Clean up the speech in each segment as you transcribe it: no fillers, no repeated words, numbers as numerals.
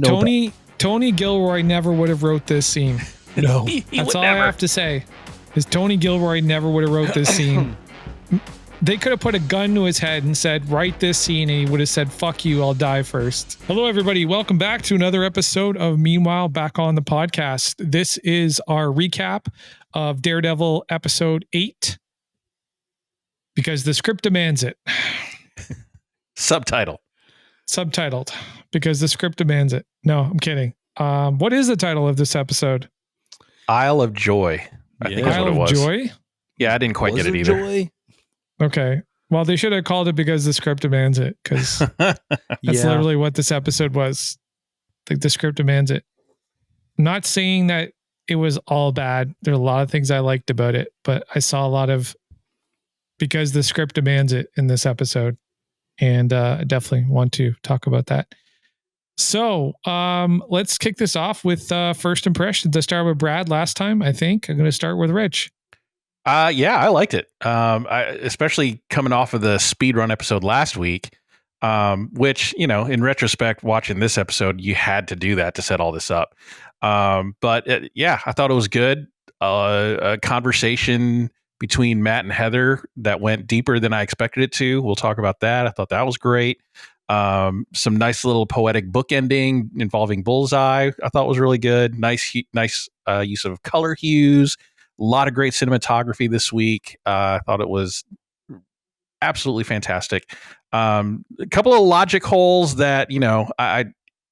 No, Tony Gilroy never would have wrote this scene. no. That's all I have to say. Is Tony Gilroy never would have wrote this scene. They could have put a gun to his head and said, write this scene, and he would have said, fuck you, I'll die first. Hello, everybody. Welcome back to another episode of Meanwhile Back on the Podcast. This is our recap of Daredevil episode 8, because the script demands it. Subtitled, because the script demands it. No, I'm kidding. What is the title of this episode? Isle of Joy. I think that's what it was. Isle of Joy? Yeah, I didn't quite get it either. Joy? Okay. Well, they should have called it because the script demands it, because that's literally what this episode was. Like, the script demands it. I'm not saying that it was all bad. There are a lot of things I liked about it, but I saw a lot of because the script demands it in this episode. And I definitely want to talk about that. So let's kick this off with first impressions. I started with Brad last time, I think. I'm going to start with Rich. Yeah, I liked it. Especially coming off of the speedrun episode last week, which, you know, in retrospect, watching this episode, you had to do that to set all this up. But I thought it was good. A conversation between Matt and Heather that went deeper than I expected it to. We'll talk about that. I thought that was great. Some nice little poetic bookending involving Bullseye. I thought was really good. Nice use of color hues. A lot of great cinematography this week. I thought it was absolutely fantastic. A couple of logic holes that, you know, I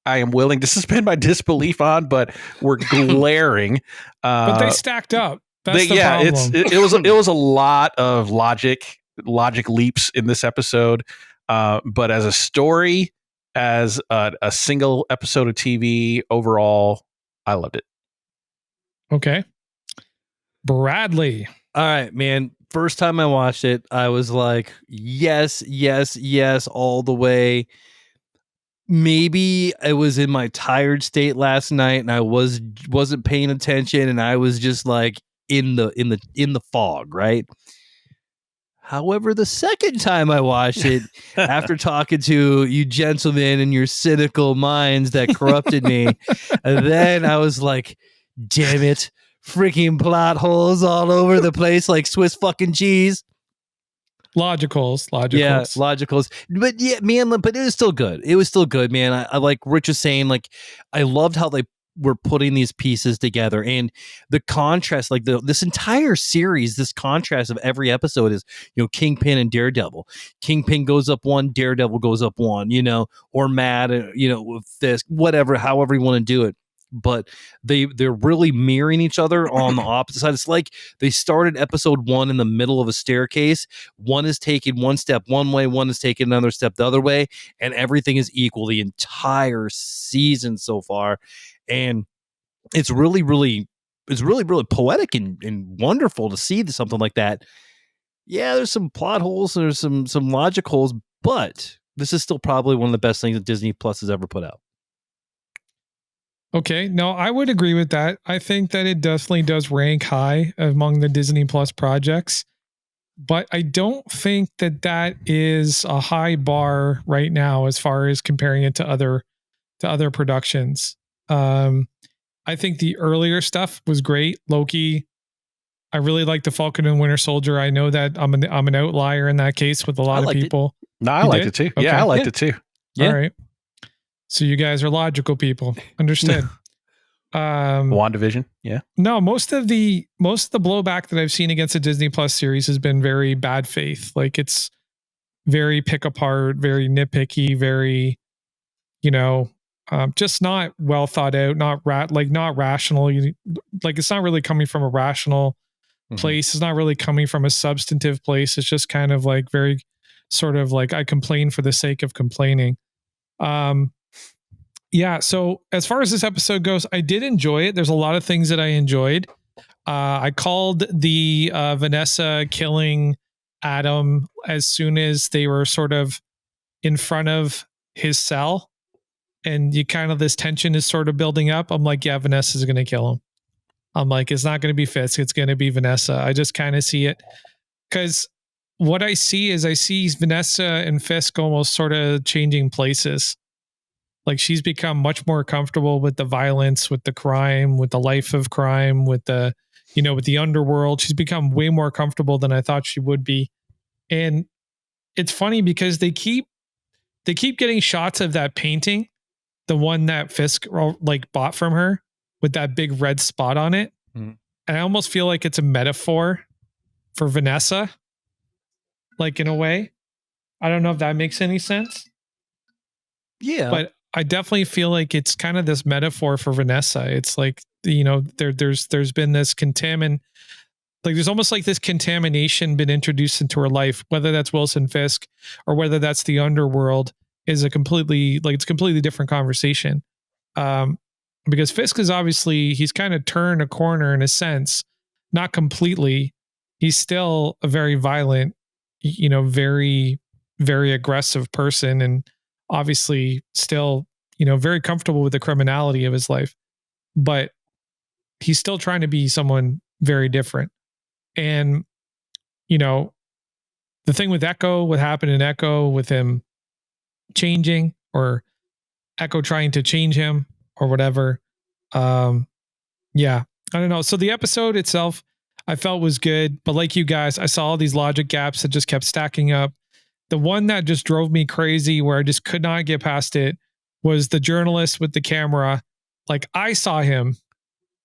am willing to suspend my disbelief on, but were glaring. But they stacked up. That's the problem. It was a lot of logic leaps in this episode. But as a story, as a single episode of TV, overall, I loved it. Okay. Bradley. All right, man. First time I watched it, I was like, yes, all the way. Maybe I was in my tired state last night and I wasn't paying attention and I was just like in the fog, right? However, the second time I watched it, after talking to you gentlemen and your cynical minds that corrupted me, then I was like, damn it, freaking plot holes all over the place like Swiss fucking cheese. Logicals. Yeah, logicals. But yeah, man, but it was still good. It was still good, man. I like Rich was saying, like, I loved how they were putting these pieces together and the contrast, like this entire series, this contrast of every episode is, you know, Kingpin and Daredevil. Kingpin goes up one, Daredevil goes up one, you know, or Matt, you know, with Fisk, whatever, however you want to do it. But they're really mirroring each other on the opposite side. It's like they started episode 1 in the middle of a staircase. One is taking one step one way, one is taking another step the other way, and everything is equal the entire season so far. And it's really poetic and wonderful to see something like that. Yeah, there's some plot holes, there's some logic holes, but this is still probably one of the best things that Disney Plus has ever put out. Okay, no, I would agree with that. I think that it definitely does rank high among the Disney Plus projects, but I don't think that is a high bar right now as far as comparing it to other productions. I think the earlier stuff was great. Loki, I really like the Falcon and Winter Soldier. I know that I'm an outlier in that case with a lot of people. No, I liked it too. Okay. Yeah, I liked it too. Yeah. All right. So you guys are logical people. Understood. WandaVision. Yeah. No, most of the blowback that I've seen against the Disney Plus series has been very bad faith. Like, it's very pick apart, very nitpicky, very, you know, just not well thought out, not rational. Like, it's not really coming from a rational place. It's not really coming from a substantive place. It's just kind of like very sort of like I complain for the sake of complaining. Yeah. So as far as this episode goes, I did enjoy it. There's a lot of things that I enjoyed. I called the Vanessa killing Adam as soon as they were sort of in front of his cell, and you kind of, this tension is sort of building up. I'm like, yeah, Vanessa's going to kill him. I'm like, it's not going to be Fisk. It's going to be Vanessa. I just kind of see it because what I see is Vanessa and Fisk almost sort of changing places. Like she's become much more comfortable with the violence, with the crime, with the life of crime, with the, with the underworld. She's become way more comfortable than I thought she would be. And it's funny because they keep getting shots of that painting, the one that Fisk like bought from her with that big red spot on it. And I almost feel like it's a metaphor for Vanessa, like in a way. I don't know if that makes any sense. Yeah. But I definitely feel like it's kind of this metaphor for Vanessa. It's like, there's been this there's almost like this contamination been introduced into her life, whether that's Wilson Fisk or whether that's the underworld, is a completely different conversation. Because Fisk is obviously, he's kind of turned a corner in a sense, not completely. He's still a very violent, very, very aggressive person, and obviously still, very comfortable with the criminality of his life, but he's still trying to be someone very different. And, the thing with Echo, what happened in Echo with him changing, or Echo trying to change him or whatever. Yeah, I don't know. So the episode itself I felt was good, but like you guys, I saw all these logic gaps that just kept stacking up. The one that just drove me crazy, where I just could not get past it, was the journalist with the camera. Like I saw him,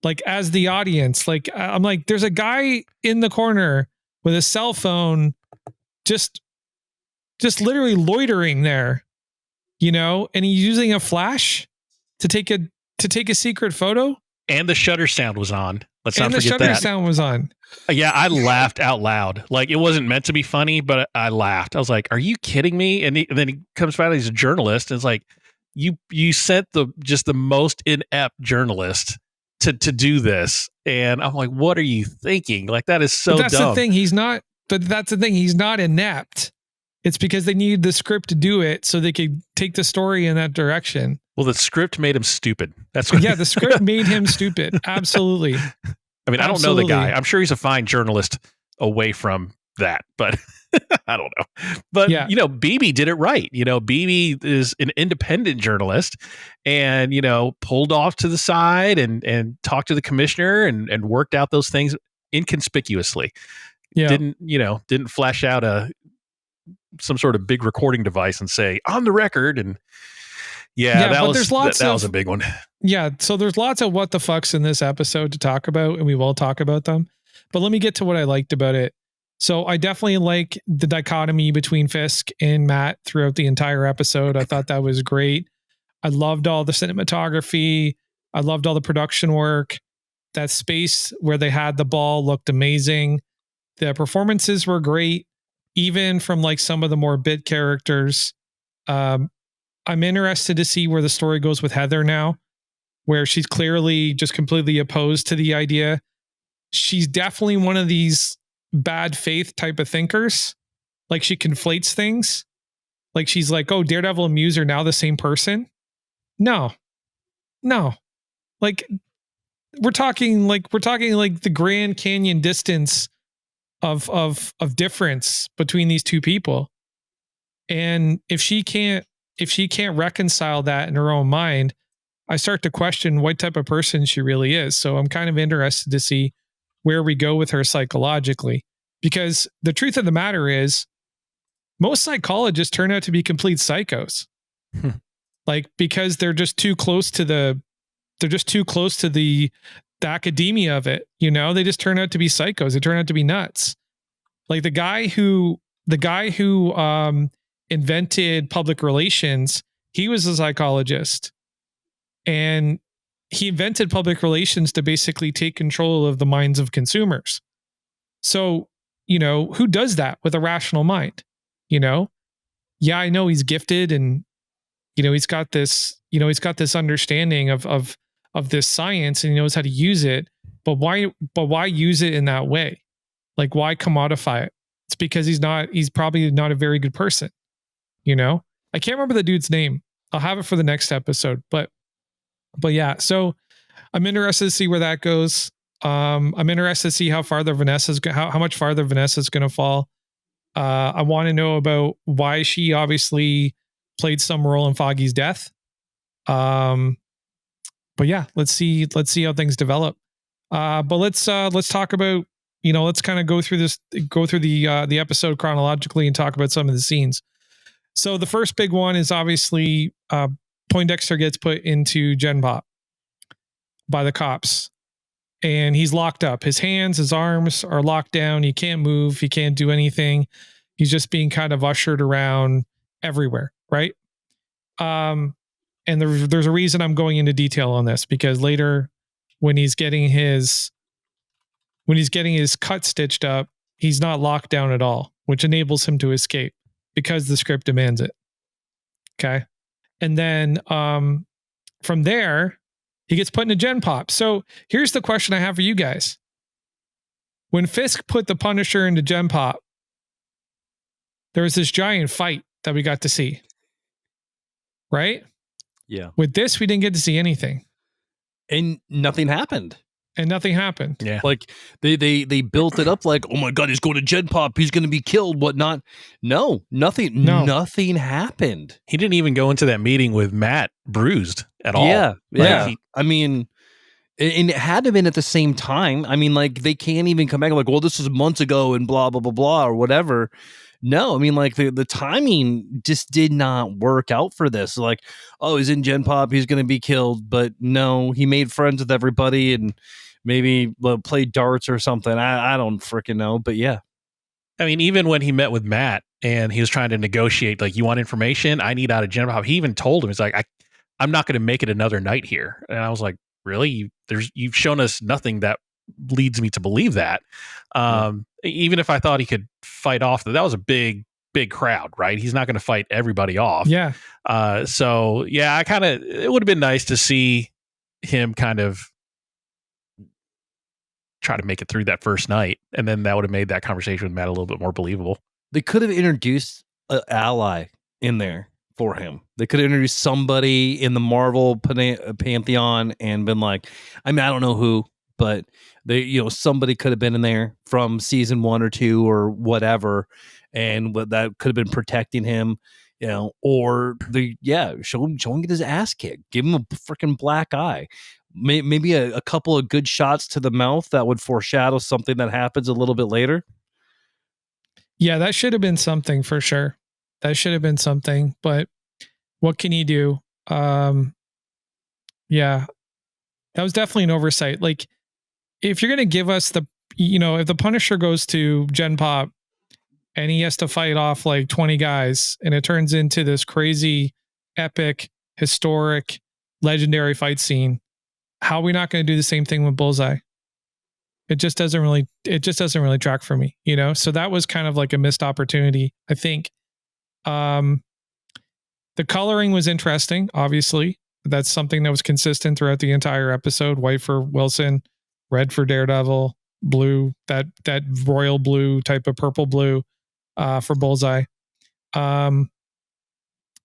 like as the audience, like I'm like, there's a guy in the corner with a cell phone, just literally loitering there, and he's using a flash to take a secret photo. And the shutter sound was on. Let's not forget that. And the shutter sound was on. Yeah, I laughed out loud. Like it wasn't meant to be funny, but I laughed. I was like, "Are you kidding me?" And then he comes back. He's a journalist. And it's like, you sent the most inept journalist to do this, and I'm like, "What are you thinking?" Like that is so. But that's dumb. the thing. He's not. But that's the thing. He's not inept. It's because they needed the script to do it, so they could take the story in that direction. Well, the script made him stupid. That's what the script made him stupid. Absolutely. I mean, I don't know the guy. I'm sure he's a fine journalist away from that, but I don't know. But, BB did it right. BB is an independent journalist and, pulled off to the side and talked to the commissioner and worked out those things inconspicuously. Yeah. Didn't flash out some sort of big recording device and say, on the record. And that was a big one. Yeah. So there's lots of what the fucks in this episode to talk about, and we will talk about them. But let me get to what I liked about it. So I definitely like the dichotomy between Fisk and Matt throughout the entire episode. I thought that was great. I loved all the cinematography. I loved all the production work. That space where they had the ball looked amazing. The performances were great, even from like some of the more bit characters. I'm interested to see where the story goes with Heather now, where she's clearly just completely opposed to the idea. She's definitely one of these bad faith type of thinkers. Like she conflates things. Like she's like, oh, Daredevil and Muse are now the same person. No. Like we're talking like the Grand Canyon distance of difference between these two people. And if she can't reconcile that in her own mind, I start to question what type of person she really is. So I'm kind of interested to see where we go with her psychologically, because the truth of the matter is most psychologists turn out to be complete psychos. Like, because they're just too close to the academia of it. They just turn out to be psychos. They turn out to be nuts. Like the guy who invented public relations, he was a psychologist, and he invented public relations to basically take control of the minds of consumers. So, who does that with a rational mind? Yeah, I know he's gifted, and he's got this understanding of this science, and he knows how to use it, but why use it in that way? Like, why commodify it? It's because he's probably not a very good person. I can't remember the dude's name. I'll have it for the next episode, but yeah, so I'm interested to see where that goes. I'm interested to see how much farther Vanessa's going to fall. I want to know about why she obviously played some role in Foggy's death. But yeah, let's see how things develop. But let's talk about, let's kind of go through the episode chronologically and talk about some of the scenes. So the first big one is obviously Poindexter gets put into Gen Pop by the cops, and he's locked up. His hands, his arms are locked down. He can't move. He can't do anything. He's just being kind of ushered around everywhere, right? And there's a reason I'm going into detail on this, because later when he's getting his cut stitched up, he's not locked down at all, which enables him to escape because the script demands it. Okay. And then from there, he gets put into Gen Pop. So here's the question I have for you guys. When Fisk put the Punisher into Gen Pop, there was this giant fight that we got to see. Right? Yeah. With this, we didn't get to see anything. And nothing happened. Yeah. Like they built it up like, oh my God, he's going to Gen Pop. He's going to be killed, whatnot. No, nothing happened. He didn't even go into that meeting with Matt bruised at all. Yeah. I mean, and it had to have been at the same time. I mean, like, they can't even come back like, well, this was months ago and blah, blah, blah, blah, or whatever. No, I mean, like, the timing just did not work out for this. Like, oh, he's in Gen Pop, he's going to be killed. But no, he made friends with everybody and maybe played darts or something. I don't freaking know. But yeah. I mean, even when he met with Matt and he was trying to negotiate, like, you want information? I need out of Gen Pop. He even told him, he's like, I'm not going to make it another night here. And I was like, really? You've shown us nothing that leads me to believe that. Even if I thought he could fight off, that was a big crowd, right? He's not going to fight everybody off. Yeah. So yeah, it would have been nice to see him kind of try to make it through that first night, and then that would have made that conversation with Matt a little bit more believable. They could have introduced an ally in there for him. They could have introduced somebody in the Marvel pantheon and been like, I mean, I don't know who, but somebody could have been in there from season 1 or 2 or whatever, and that could have been protecting him, or show him get his ass kicked, give him a freaking black eye. Maybe a couple of good shots to the mouth that would foreshadow something that happens a little bit later. Yeah, that should have been something for sure. That should have been something, but what can you do? Yeah, that was definitely an oversight. Like, if you're going to give us if the Punisher goes to Gen Pop and he has to fight off like 20 guys and it turns into this crazy, epic, historic, legendary fight scene, how are we not going to do the same thing with Bullseye? It just doesn't really track for me, So that was kind of like a missed opportunity, I think. The coloring was interesting. Obviously, that's something that was consistent throughout the entire episode. White for Wilson, red for Daredevil, blue, that royal blue type of purple blue for Bullseye. And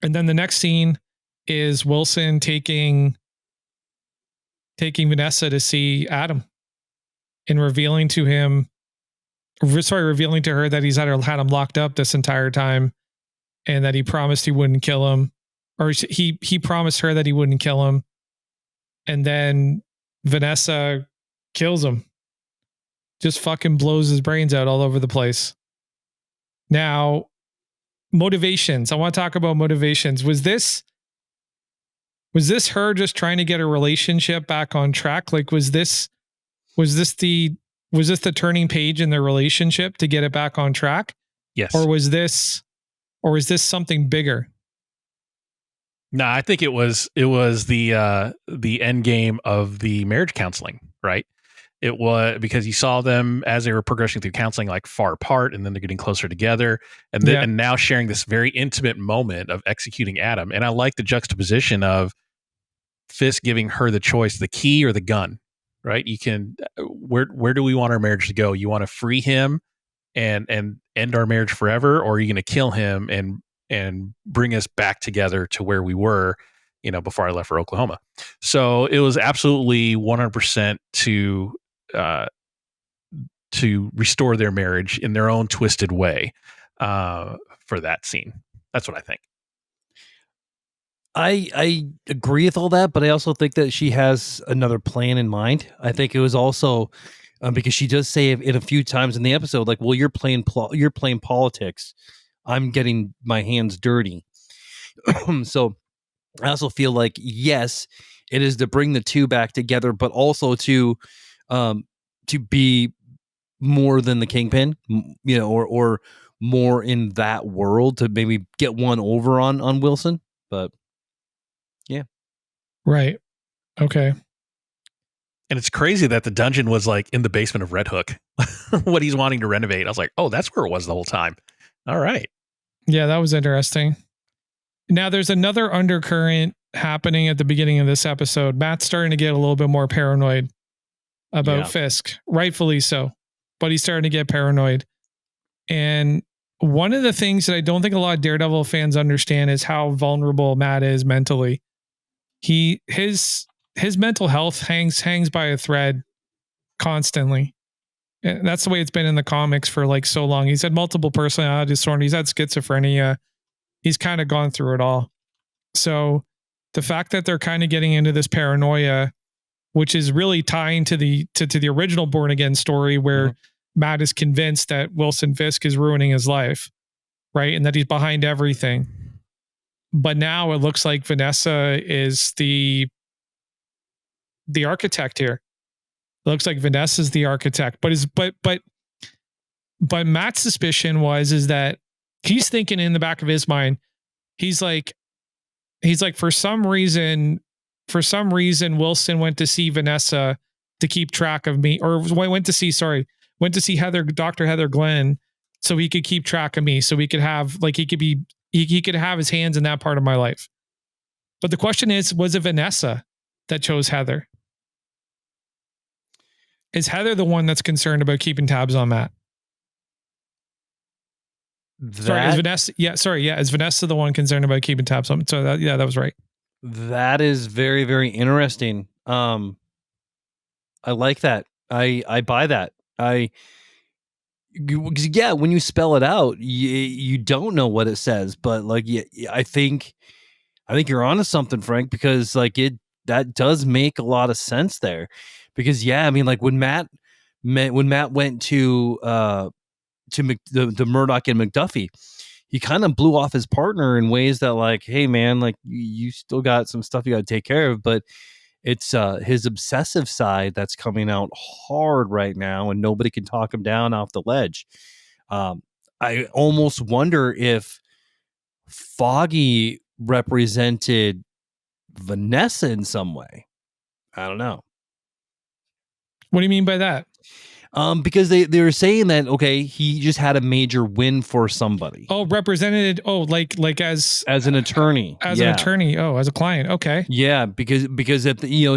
then the next scene is Wilson taking Vanessa to see Adam and revealing to her that he's had him locked up this entire time and that he promised he wouldn't kill him, or he promised her that he wouldn't kill him. And then Vanessa kills him, just fucking blows his brains out all over the place. Now, motivations. I want to talk about motivations. Was this her just trying to get a relationship back on track? Like, was this the turning page in their relationship to get it back on track? Yes. Or is this something bigger? No, I think it was the end game of the marriage counseling, right? It was because you saw them as they were progressing through counseling, like far apart, and then they're getting closer together, and now sharing this very intimate moment of executing Adam. And I like the juxtaposition of Fisk giving her the choice, the key or the gun, right? You can, where do we want our marriage to go? You want to free him and end our marriage forever, or are you going to kill him and bring us back together to where we were, before I left for Oklahoma? So it was absolutely 100% to restore their marriage in their own twisted way for that scene. That's what I think. I agree with all that, but I also think that she has another plan in mind. I think it was also because she does say it a few times in the episode, like, "Well, you're playing politics. I'm getting my hands dirty." So I also feel like, yes, it is to bring the two back together, but also to be more than the Kingpin, or more in that world to maybe get one over on Wilson. But yeah, Right. Okay. And it's crazy that the dungeon was like in the basement of Red Hook, what he's wanting to renovate. I was like, oh, that's where it was the whole time. All right. Yeah, that was interesting. Now there's another undercurrent happening at the beginning of this episode. Matt's starting to get a little bit more paranoid about Fisk, rightfully so, but he's starting to get paranoid. And one of the things that I don't think a lot of Daredevil fans understand is how vulnerable Matt is mentally. His mental health hangs by a thread constantly. And that's the way it's been in the comics for like so long. He's had multiple personality disorders. He's had schizophrenia. He's kind of gone through it all. So the fact that they're kind of getting into this paranoia, which is really tying to the original Born Again story where Matt is convinced that Wilson Fisk is ruining his life, right? And that he's behind everything. But now it looks like Vanessa is the architect here. It looks like Vanessa's the architect, but Matt's suspicion is that he's thinking in the back of his mind, he's like for some reason Wilson went to see Vanessa to keep track of me, or went to see Dr. Heather Glenn so he could keep track of me, so he could have he could have his hands in that part of my life. But the question is, was it Vanessa that chose Heather? Is Heather the one that's concerned about keeping tabs on Matt? Is Vanessa? Is Vanessa the one concerned about keeping tabs on? So that was right. That is very, very interesting. I like that. I buy that. When you spell it out, you don't know what it says, but like, I think you're onto something, Frank, because like that does make a lot of sense there. Because I mean, like when Matt went to the Murdoch and McDuffie, he kind of blew off his partner in ways that like, hey man, like you still got some stuff you got to take care of, but it's his obsessive side that's coming out hard right now, and nobody can talk him down off the ledge. I almost wonder if Foggy represented Vanessa in some way. I don't know. What do you mean by that? Because they were saying that, okay, he just had a major win for somebody. Oh, represented. Oh, like as an attorney, an attorney. Oh, as a client. Okay. Yeah, because at the, he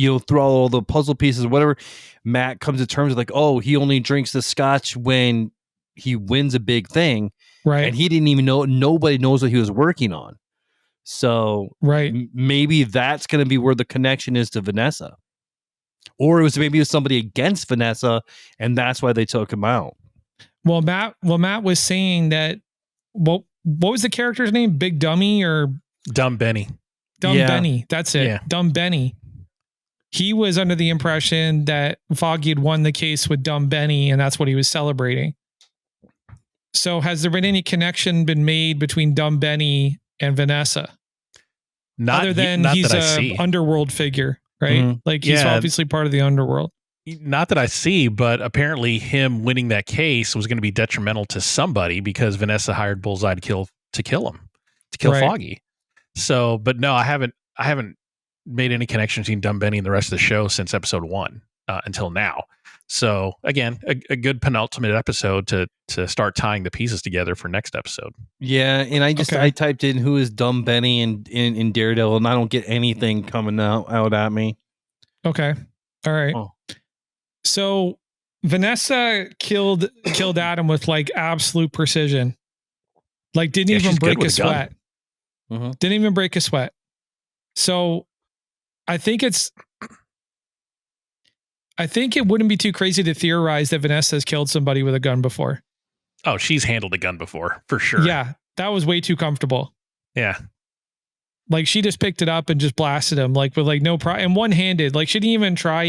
was through all the puzzle pieces, whatever. Matt comes to terms with like, oh, he only drinks the scotch when he wins a big thing, right? And he didn't even know. Nobody knows what he was working on. So right, maybe that's going to be where the connection is to Vanessa. Or it was somebody against Vanessa, and that's why they took him out. Well, Matt was saying that. What was the character's name? Big Dummy or Dumb Benny? Benny. That's it. Yeah. Dumb Benny. He was under the impression that Foggy had won the case with Dumb Benny, and that's what he was celebrating. So, has there been any connection been made between Dumb Benny and Vanessa? Other than he's an underworld figure. Right? Mm-hmm. Like he's obviously part of the underworld. Not that I see, but apparently him winning that case was going to be detrimental to somebody because Vanessa hired Bullseye to kill Foggy. So, but no, I haven't made any connection between Dumb Benny and the rest of the show since episode 1 until now. So again, a good penultimate episode to start tying the pieces together for next episode. Yeah, and I typed in who is Dumb Benny in Daredevil, and I don't get anything coming out at me. Okay, all right. Oh. So Vanessa killed Adam with like absolute precision. Like didn't even break a sweat. Mm-hmm. Didn't even break a sweat. So I think it wouldn't be too crazy to theorize that Vanessa has killed somebody with a gun before. Oh, she's handled a gun before, for sure. Yeah, that was way too comfortable. Yeah. Like she just picked it up and just blasted him like with like no and one-handed. Like she didn't even try,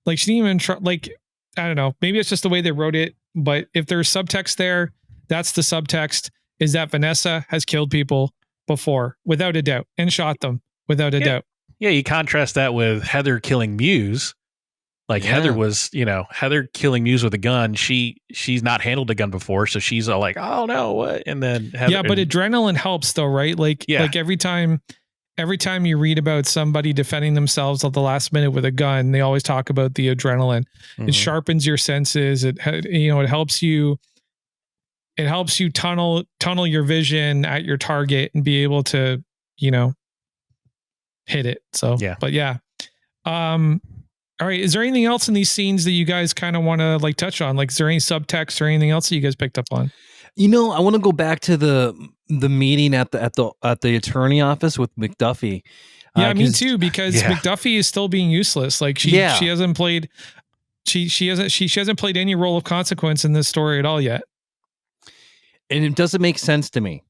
like, I don't know. Maybe it's just the way they wrote it. But if there's subtext there, that's the subtext, is that Vanessa has killed people before, without a doubt, and shot them without a doubt. Yeah, you contrast that with Heather killing Muse. Like Heather was, Heather killing Muse with a gun. She's not handled a gun before, so she's all like, "Oh no, what?" And then Heather, but adrenaline helps though, right? Like every time you read about somebody defending themselves at the last minute with a gun, they always talk about the adrenaline. Mm-hmm. It sharpens your senses. It helps you. It helps you tunnel your vision at your target and be able to, hit it. So, but yeah. All right. Is there anything else in these scenes that you guys kind of want to like touch on? Like, is there any subtext or anything else that you guys picked up on? I want to go back to the meeting at the attorney office with McDuffie. Yeah, me too, because McDuffie is still being useless. Like she hasn't played she hasn't played any role of consequence in this story at all yet. And it doesn't make sense to me.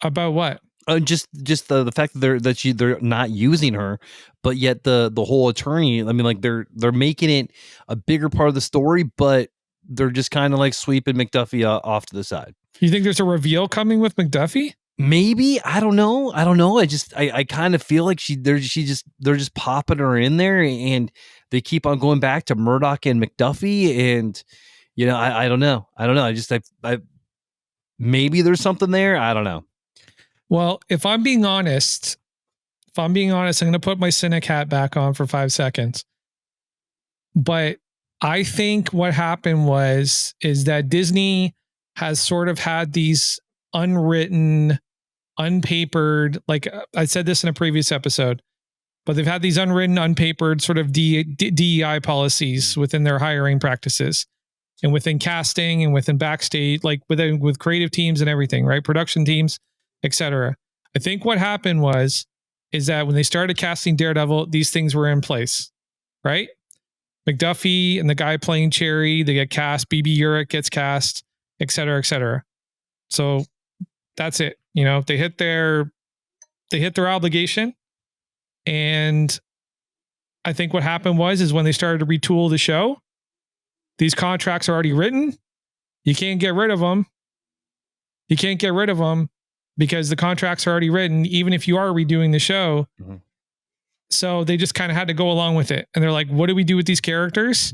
About what? Just the fact that they're not using her, but yet the whole attorney. I mean, like they're making it a bigger part of the story, but they're just kind of like sweeping McDuffie off to the side. You think there's a reveal coming with McDuffie? Maybe. I don't know. I kind of feel like they're just popping her in there, and they keep on going back to Murdoch and McDuffie, and I don't know. I maybe there's something there. I don't know. Well, if I'm being honest, I'm going to put my cynic hat back on for 5 seconds. But I think what happened is that Disney has sort of had these unwritten, unpapered, like I said this in a previous episode, but they've had these unwritten, unpapered sort of DEI policies within their hiring practices and within casting and within backstage, like with creative teams and everything, right? Production teams, etc. I think what happened is that when they started casting Daredevil, these things were in place, right? McDuffie and the guy playing Cherry, they get cast. BB Urich gets cast, etc., etc. So that's it. They hit their obligation, and I think what happened is when they started to retool the show, these contracts are already written. You can't get rid of them. Because the contracts are already written, even if you are redoing the show. Mm-hmm. So they just kind of had to go along with it. And they're like, what do we do with these characters?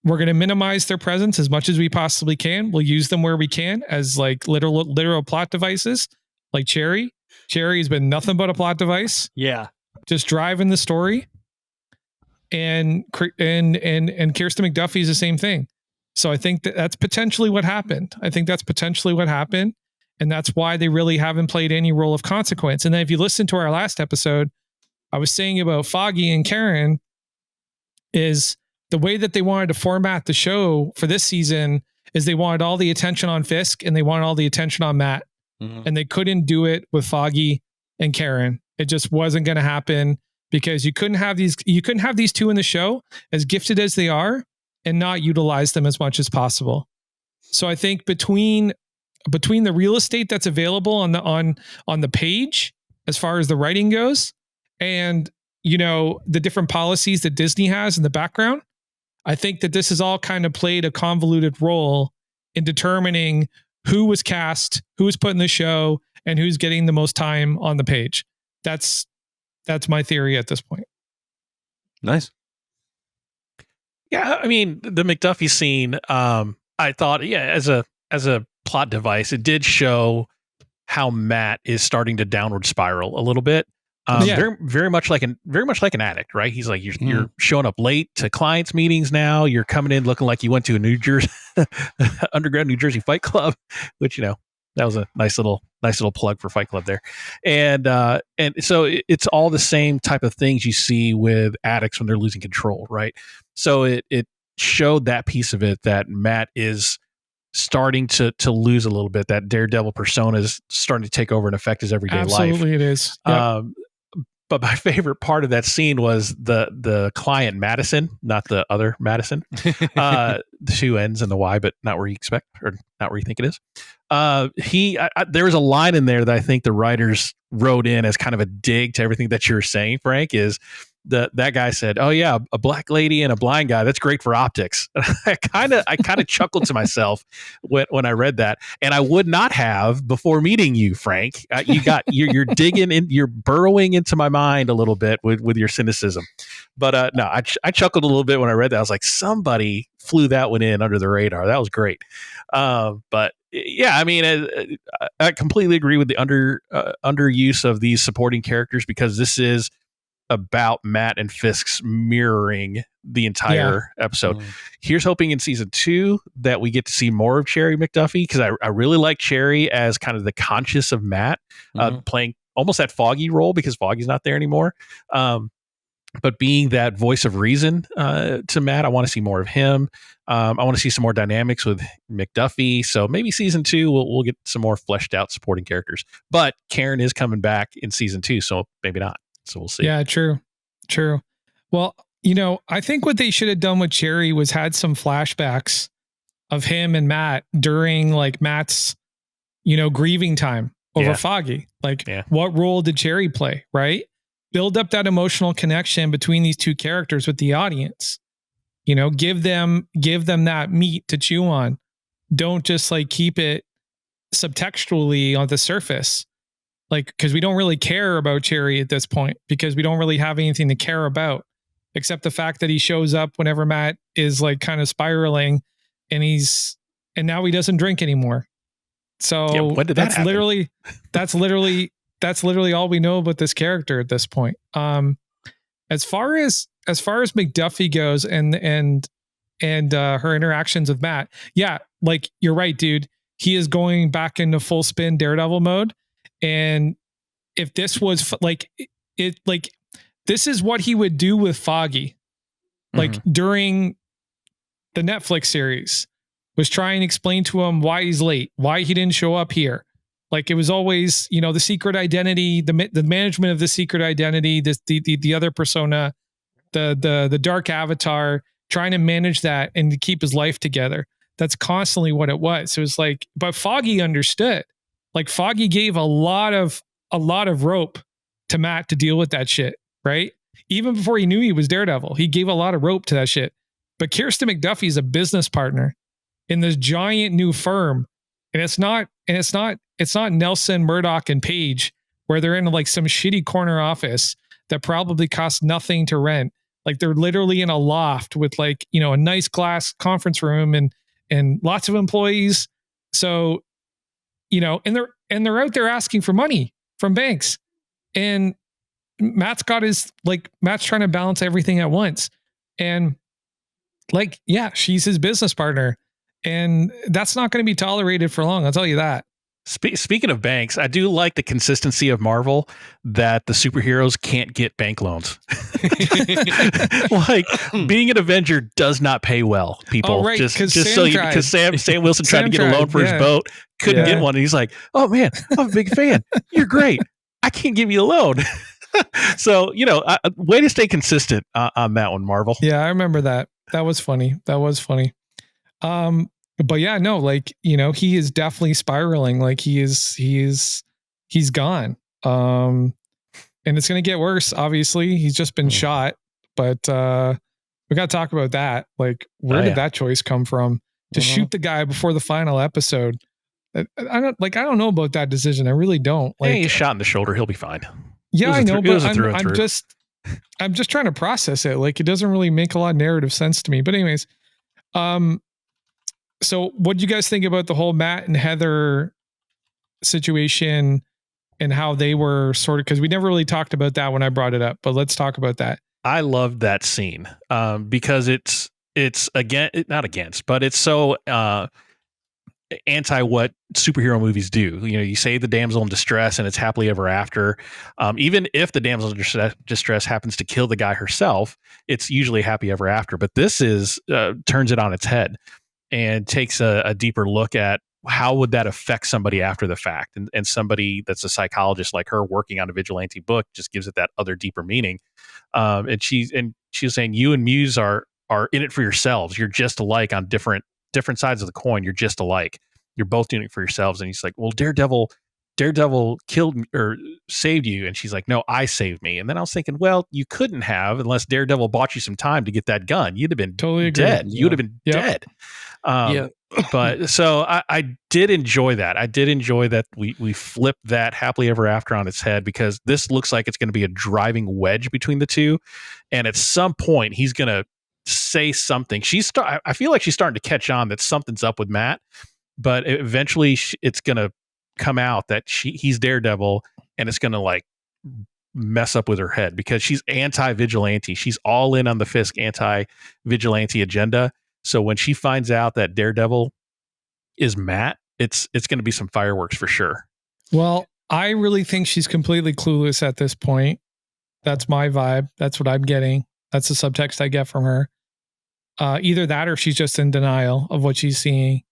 We're going to minimize their presence as much as we possibly can. We'll use them where we can as like literal plot devices, like Cherry. Cherry has been nothing but a plot device. Yeah. Just driving the story. And Kirsten McDuffie is the same thing. So I think that's potentially what happened. And that's why they really haven't played any role of consequence. And then if you listen to our last episode, I was saying about Foggy and Karen is the way that they wanted to format the show for this season is they wanted all the attention on Fisk and they wanted all the attention on Matt. Mm-hmm. And they couldn't do it with Foggy and Karen. It just wasn't going to happen because you couldn't have these two in the show, as gifted as they are, and not utilize them as much as possible. So I think between the real estate that's available on the page, as far as the writing goes, and the different policies that Disney has in the background, I think that this has all kind of played a convoluted role in determining who was cast, who was put in the show, and who's getting the most time on the page. That's my theory at this point. Nice. Yeah, I mean, the McDuffie scene, I thought, as a plot device, it did show how Matt is starting to downward spiral a little bit. Very much like an addict, right? He's like, you're showing up late to clients' meetings now. You're coming in looking like you went to a New Jersey underground New Jersey Fight Club, which that was a nice little plug for Fight Club there. And so it's all the same type of things you see with addicts when they're losing control, right? So it showed that piece of it, that Matt is starting to lose a little bit. That Daredevil persona is starting to take over and affect his everyday life. Absolutely, it is. Yep. But my favorite part of that scene was the client Madison, not the other Madison. the two ends and the why, but not where you expect or not where you think it is. There was a line in there that I think the writers wrote in as kind of a dig to everything that you're saying, Frank, is that guy said, "Oh yeah, a black lady and a blind guy, that's great for optics." I kind of chuckled to myself when I read that, and I would not have before meeting you, Frank. You're digging in, you're burrowing into my mind a little bit with your cynicism. But no, I chuckled a little bit when I read that. I was like, somebody flew that one in under the radar. That was great. But yeah, I mean, I completely agree with the underuse of these supporting characters, because this is about Matt and Fisk's mirroring the entire episode. Here's hoping in season 2 that we get to see more of Cherry McDuffie, because I really like Cherry as kind of the conscious of Matt, playing almost that Foggy role, because Foggy's not there anymore. But being that voice of reason to Matt, I want to see more of him. I want to see some more dynamics with McDuffie. So maybe season 2, we'll get some more fleshed out supporting characters. But Karen is coming back in season 2, so maybe not. So we'll see. Yeah, true. Well, I think what they should have done with Cherry was had some flashbacks of him and Matt during like Matt's, grieving time over Foggy. Like, what role did Cherry play? Right. Build up that emotional connection between these two characters with the audience. Give them that meat to chew on. Don't just like keep it subtextually on the surface. Like, because we don't really care about Cherry at this point, because we don't really have anything to care about except the fact that he shows up whenever Matt is like kind of spiraling, and now he doesn't drink anymore. So when did that happen? That's literally all we know about this character at this point. As far as McDuffie goes and her interactions with Matt, yeah, like you're right, dude. He is going back into full spin Daredevil mode. And if this was this is what he would do with Foggy, like during the Netflix series, was try and explain to him why he's late, why he didn't show up here. Like, it was always, the secret identity, the management of the secret identity, the other persona, the dark avatar, trying to manage that and to keep his life together. That's constantly what it was. It was like, but Foggy understood. Like, Foggy gave a lot of rope to Matt to deal with that shit, right? Even before he knew he was Daredevil, he gave a lot of rope to that shit. But Kirsten McDuffie is a business partner in this giant new firm, and it's not Nelson, Murdoch, and Page, where they're in like some shitty corner office that probably costs nothing to rent. Like, they're literally in a loft with like, a nice glass conference room and lots of employees. So, and they're out there asking for money from banks, and Matt's trying to balance everything at once. And like, yeah, she's his business partner, and that's not going to be tolerated for long. I'll tell you that. Speaking of banks, I do like the consistency of Marvel that the superheroes can't get bank loans. Like, being an Avenger does not pay well, people. Oh, right, because Sam Wilson tried to get a loan for his boat, couldn't get one, and he's like, "Oh man, I'm a big fan. You're great. I can't give you a loan." So, way to stay consistent on that one, Marvel. Yeah, I remember that. That was funny. But yeah, no, like, he is definitely spiraling. Like, he's gone. And it's going to get worse. Obviously, he's just been shot, but, we got to talk about that. Like, where did that choice come from to shoot the guy before the final episode? I don't know about that decision. I really don't. Like, he's shot in the shoulder. He'll be fine. Yeah, I know, but I'm just trying to process it. Like, it doesn't really make a lot of narrative sense to me, but anyways, so what do you guys think about the whole Matt and Heather situation and how they were sort of, because we never really talked about that when I brought it up, but let's talk about that. I loved that scene because it's not against, but it's so anti what superhero movies do. You save the damsel in distress and it's happily ever after. Even if the damsel in distress happens to kill the guy herself, it's usually happy ever after. But this turns it on its head and takes a deeper look at how would that affect somebody after the fact. And somebody that's a psychologist like her working on a vigilante book just gives it that other deeper meaning. And she's saying you and Muse are are in it for yourselves. You're just alike on different sides of the coin. You're just alike. You're both doing it for yourselves. And he's like, well, Daredevil killed me or saved you. And she's like, no, I saved me. And then I was thinking, well, you couldn't have unless Daredevil bought you some time to get that gun. You'd have been Totally dead. agree. You would have been dead. But so I did enjoy that. I did enjoy that we flipped that happily ever after on its head, because this looks like it's going to be a driving wedge between the two. And at some point he's going to say something. I feel like she's starting to catch on that something's up with Matt, but eventually it's going to come out that he's Daredevil, and it's going to like mess up with her head, because she's anti-vigilante. She's all in on the Fisk anti-vigilante agenda. So when she finds out that Daredevil is Matt, it's going to be some fireworks for sure. Well, I really think she's completely clueless at this point. That's my vibe. That's what I'm getting. That's the subtext I get from her. Either that, or she's just in denial of what she's seeing.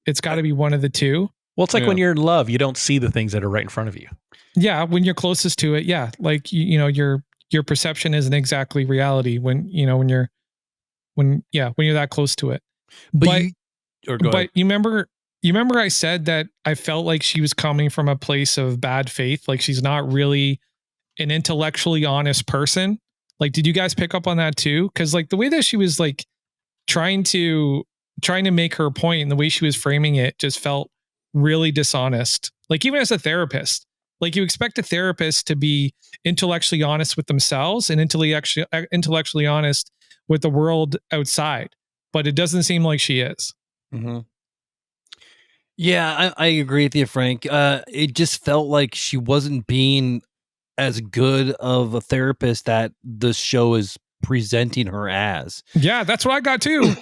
It's got to be one of the two. Well, it's like when you're in love, you don't see the things that are right in front of you. Yeah, when you're closest to it, yeah. Like your perception isn't exactly reality when you're that close to it. But you remember I said that I felt like she was coming from a place of bad faith, like she's not really an intellectually honest person. Like, did you guys pick up on that too? Because like the way that she was like trying to make her point and the way she was framing it just felt really dishonest. Like, even as a therapist, like you expect a therapist to be intellectually honest with themselves and intellectually honest with the world outside, but it doesn't seem like she is. Mm-hmm. Yeah, I agree with you, Frank. It just felt like she wasn't being as good of a therapist that the show is presenting her as. Yeah, that's what I got too.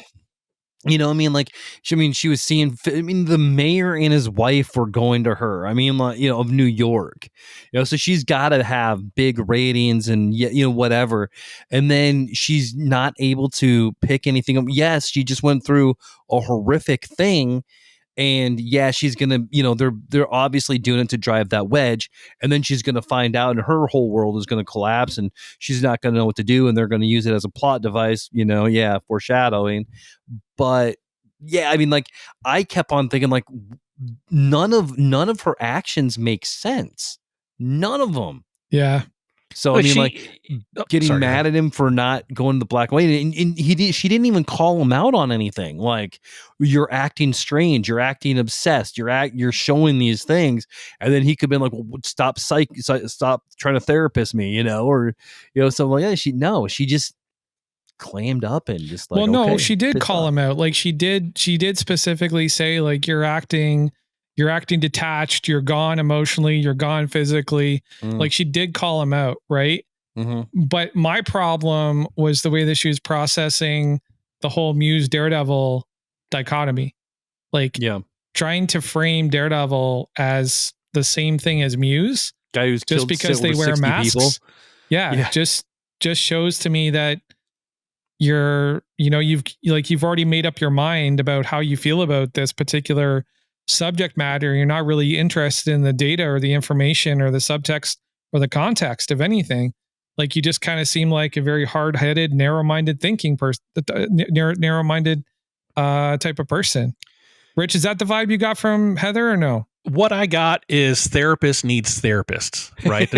You know, I mean, like, she was seeing, the mayor and his wife were going to her. I mean, like, of New York, so she's got to have big ratings and, whatever. And then she's not able to pick anything up. Yes, she just went through a horrific thing. And yeah, she's going to, they're obviously doing it to drive that wedge. And then she's going to find out and her whole world is going to collapse and she's not going to know what to do. And they're going to use it as a plot device, foreshadowing. But yeah, I mean, like, I kept on thinking, like, none of her actions make sense. None of them. Yeah. So, I mean, getting mad at him for not going to the black and white, and she didn't even call him out on anything. Like, you're acting strange, you're acting obsessed, you're showing these things, and then he could have been like, well, stop trying to therapist me, or something like that. She just clammed up and just like, well, no, she did call him out. Like, she did specifically say, like, you're acting detached, you're gone emotionally, you're gone physically. Like, she did call him out, right? Mm-hmm. But my problem was the way that she was processing the whole Muse Daredevil dichotomy. Like, trying to frame Daredevil as the same thing as Muse, guy who's just because they wear masks. People. Yeah, just shows to me that you've already made up your mind about how you feel about this particular subject matter. You're not really interested in the data or the information or the subtext or the context of anything. Like, you just kind of seem like a very hard-headed, narrow-minded thinking person, narrow-minded type of person. Rich, is that the vibe you got from Heather or no? What I got is therapist needs therapists, right?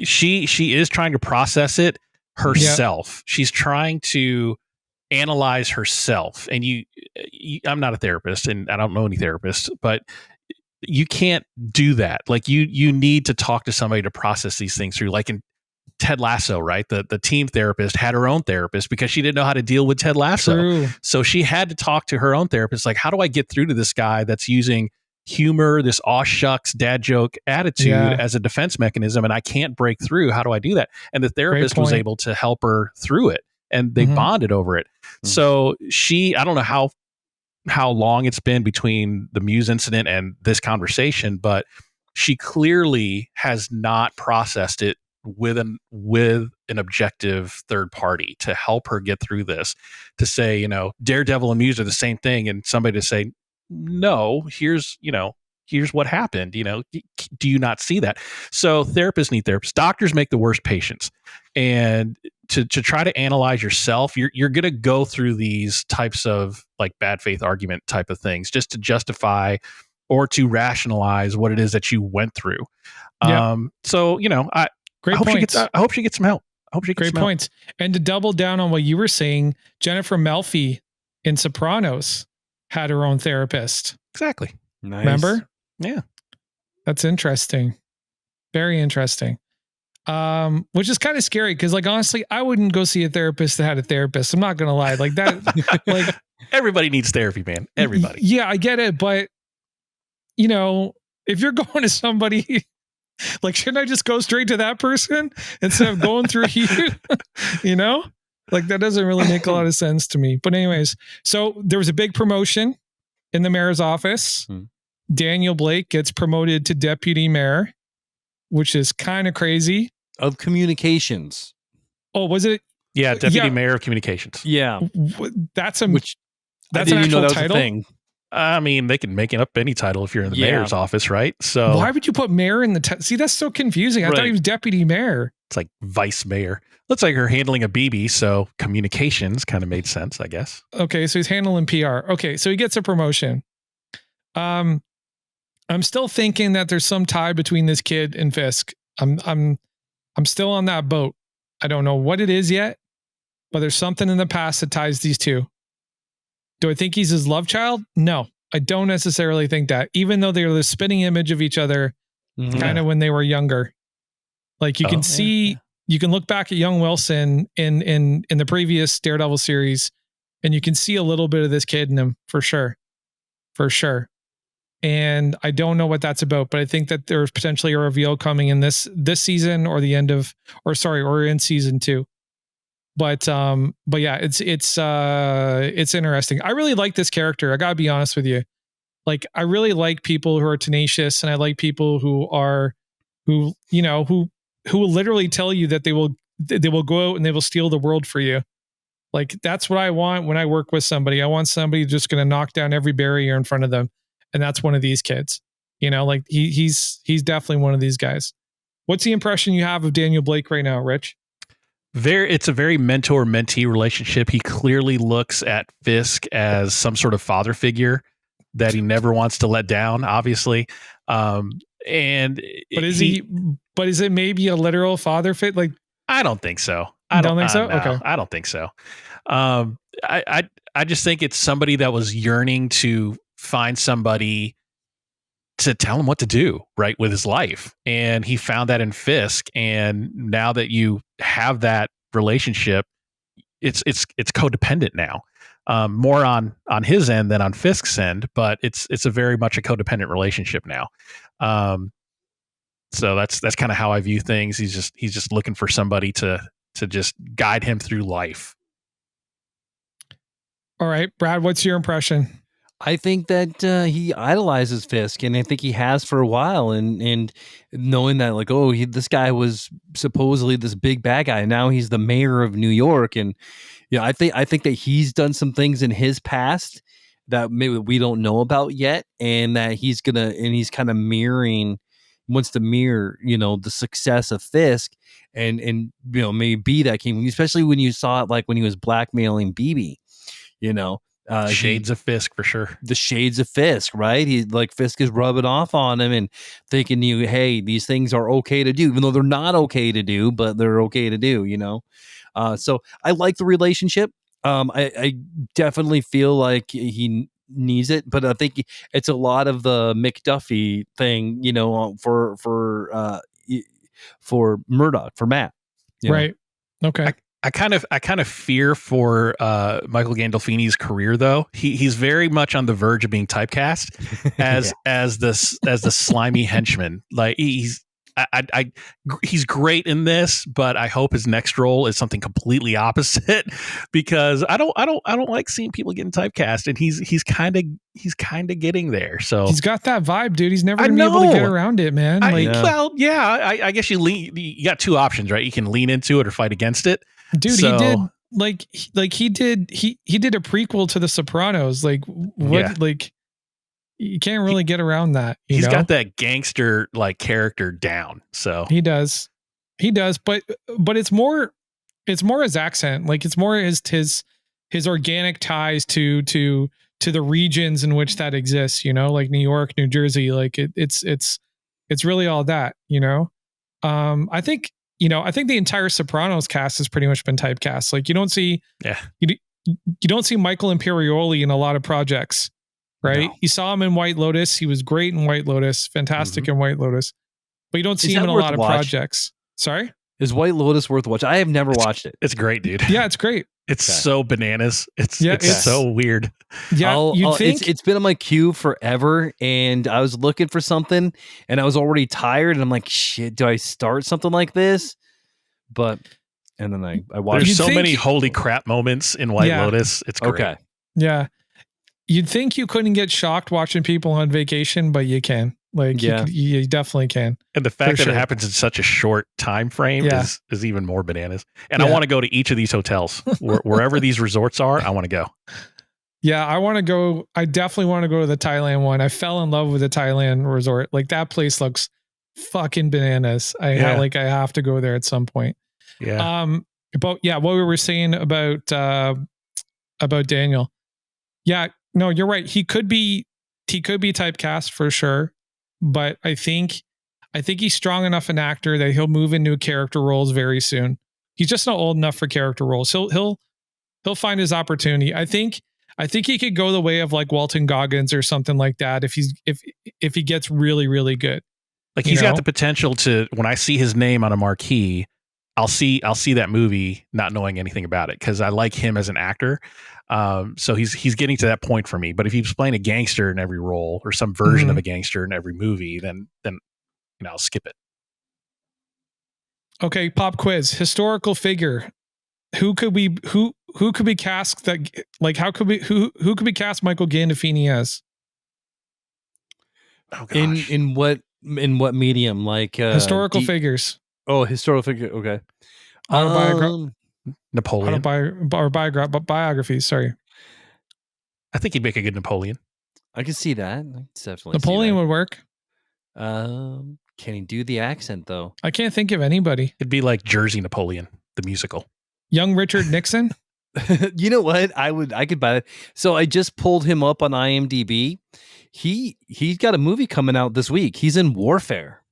She is trying to process it herself. Yep. She's trying to analyze herself, and I'm not a therapist and I don't know any therapists, but you can't do that. Like, you need to talk to somebody to process these things through. Like in Ted Lasso, right? The team therapist had her own therapist because she didn't know how to deal with Ted Lasso. True. So she had to talk to her own therapist. Like, how do I get through to this guy that's using humor, this aw shucks dad joke attitude as a defense mechanism, and I can't break through? How do I do that? And the therapist was able to help her through it, and they bonded over it. Mm-hmm. So I don't know how long it's been between the Muse incident and this conversation, but she clearly has not processed it with an objective third party to help her get through this, to say, Daredevil and Muse are the same thing, and somebody to say, no, here's what happened. Do you not see that? So therapists need therapists. Doctors make the worst patients. And to try to analyze yourself, you're going to go through these types of like bad faith argument type of things just to justify or to rationalize what it is that you went through. So, I hope she gets some help. I hope she gets Great points. And to double down on what you were saying, Jennifer Melfi in Sopranos had her own therapist. Exactly. Nice. Remember? Yeah. That's interesting. Very interesting. Which is kind of scary because, like, honestly, I wouldn't go see a therapist that had a therapist. I'm not gonna lie. Like that, like everybody needs therapy, man. Everybody. Yeah, I get it, but if you're going to somebody, like, shouldn't I just go straight to that person instead of going through you? Like, that doesn't really make a lot of sense to me. But anyways, so there was a big promotion in the mayor's office. Daniel Blake gets promoted to deputy mayor, which is kind of crazy. Of communications. Oh, was it? Yeah, deputy mayor of communications. Yeah, that's an actual title. Thing. I mean, they can make up any title if you're in the mayor's office, right? So why would you put mayor in the see? That's so confusing. I thought he was deputy mayor. It's like vice mayor. Looks like her handling a BB, so communications kind of made sense, I guess. Okay, so he's handling PR. Okay, so he gets a promotion. I'm still thinking that there's some tie between this kid and Fisk. I'm still on that boat. I don't know what it is yet, but there's something in the past that ties these two. Do I think he's his love child? No, I don't necessarily think that, even though they're the spitting image of each other kind of when they were younger. Like you can see, you can look back at young Wilson in the previous Daredevil series, and you can see a little bit of this kid in him for sure. For sure. And I don't know what that's about, but I think that there's potentially a reveal coming in this season or or in season 2. But yeah, it's interesting. I really like this character. I gotta be honest with you. Like, I really like people who are tenacious, and I like people who will literally tell you that they will go out and they will steal the world for you. Like, that's what I want when I work with somebody. I want somebody who's just going to knock down every barrier in front of them. And that's one of these kids, like he's definitely one of these guys. What's the impression you have of Daniel Blake right now, Rich? It's a very mentor-mentee relationship. He clearly looks at Fisk as some sort of father figure that he never wants to let down, obviously. But is it maybe a literal father fit? Like, I don't think so. I don't think so. No, okay. I don't think so. I just think it's somebody that was yearning to find somebody to tell him what to do right with his life. And he found that in Fisk. And now that you have that relationship, it's codependent now. More on his end than on Fisk's end, but it's a very much a codependent relationship now. So that's kind of how I view things. He's just looking for somebody to just guide him through life. All right, Brad, what's your impression? I think that he idolizes Fisk, and I think he has for a while. And knowing that, like, this guy was supposedly this big bad guy, and now he's the mayor of New York, and I think that he's done some things in his past that maybe we don't know about yet, and that he's kind of wants to mirror, the success of Fisk, and maybe be that king, especially when you saw it like when he was blackmailing BB, shades of Fisk for sure. The shades of Fisk, right? He like Fisk is rubbing off on him and thinking hey, these things are okay to do, even though they're not okay to do, but they're okay to do, So I like the relationship. I definitely feel like he needs it, but I think it's a lot of the McDuffie thing, for Murdoch, for Matt. Right. Okay. I kind of fear for Michael Gandolfini's career, though. He's very much on the verge of being typecast as the slimy henchman. Like he's great in this, but I hope his next role is something completely opposite, because I don't like seeing people getting typecast, and he's kind of getting there. So he's got that vibe, dude. He's never gonna be able to get around it, man. I guess you got two options, right? You can lean into it or fight against it. Dude, he did he did a prequel to The Sopranos. Like what? Yeah. Like you can't really get around that. He's got that gangster like character down. So he does, but it's more. it's more his accent. Like it's more his organic ties to the regions in which that exists, you know, like New York, New Jersey, like it's really all that, you know. I think the entire Sopranos cast has pretty much been typecast. Like you don't see you don't see Michael Imperioli in a lot of projects, right? No. You saw him in White Lotus. He was great in White Lotus, fantastic in White Lotus, but you don't see him in a lot of projects. Sorry? Is White Lotus worth watching? I have never watched it. It's great, dude. Yeah, it's great. It's so bananas. It's so weird. Yeah, it's been on my queue forever, and I was looking for something, and I was already tired, and I'm like, shit, do I start something like this? But and then I watched. There's so many holy crap moments in White Lotus. It's great. Okay. Yeah, you'd think you couldn't get shocked watching people on vacation, but you can. Like you definitely can. And the fact that it happens in such a short time frame is even more bananas. And I want to go to each of these hotels. Wherever these resorts are, I want to go. Yeah, I want to go. I definitely want to go to the Thailand one. I fell in love with the Thailand resort. Like that place looks fucking bananas. I have to go there at some point. Yeah. But yeah, what we were saying about Daniel. Yeah, no, you're right. He could be typecast for sure. But I think he's strong enough an actor that he'll move into character roles very soon. He's just not old enough for character roles. He'll find his opportunity. I think he could go the way of like Walton Goggins or something like that if he gets really, really good. Like he's got the potential to, when I see his name on a marquee, I'll see that movie not knowing anything about it because I like him as an actor. So he's getting to that point for me. But if he's playing a gangster in every role or some version of a gangster in every movie, then I'll skip it. Okay, pop quiz. Historical figure. Who could we cast that? Like, who could we cast Michael Gandolfini as? Oh gosh. In what medium? Like historical figures. Oh, historical figure. Okay. Napoleon. Biographies. Sorry. I think he'd make a good Napoleon. I can see that. Definitely. Napoleon would work. Can he do the accent though? I can't think of anybody. It'd be like Jersey Napoleon, the musical. Young Richard Nixon. You know what? I could buy that. So I just pulled him up on IMDb. He's got a movie coming out this week. He's in Warfare.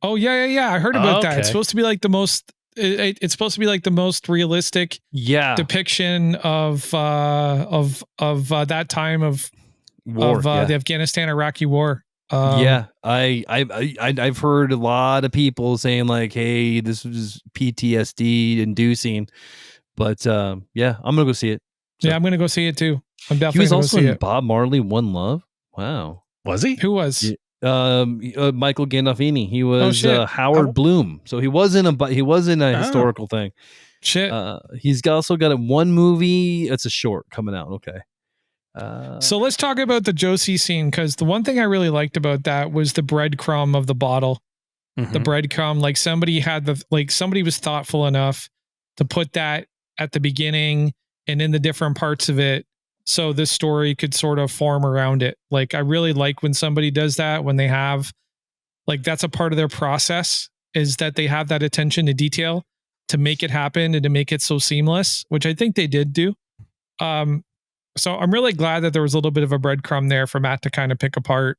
Oh yeah. I heard about that. It's supposed to be like the most. It's supposed to be like the most realistic depiction of that time of war, the Afghanistan-Iraqi war. I've heard a lot of people saying like, "Hey, this was PTSD inducing," but I'm gonna go see it. So. Yeah, I'm gonna go see it too. I'm definitely. He was also in Bob Marley, One Love. Wow, was he? Who was? Yeah. Michael Gandolfini. He was Howard Bloom. So he was in a historical thing. Shit. He's also got one movie. It's a short coming out. Okay. So let's talk about the Josie scene, because the one thing I really liked about that was the breadcrumb of the bottle. The breadcrumb, like somebody was thoughtful enough to put that at the beginning and in the different parts of it, so this story could sort of form around it. Like I really like when somebody does that, when they have, like, that's a part of their process, is that they have that attention to detail to make it happen and to make it so seamless, which I think they did do. So I'm really glad that there was a little bit of a breadcrumb there for Matt to kind of pick apart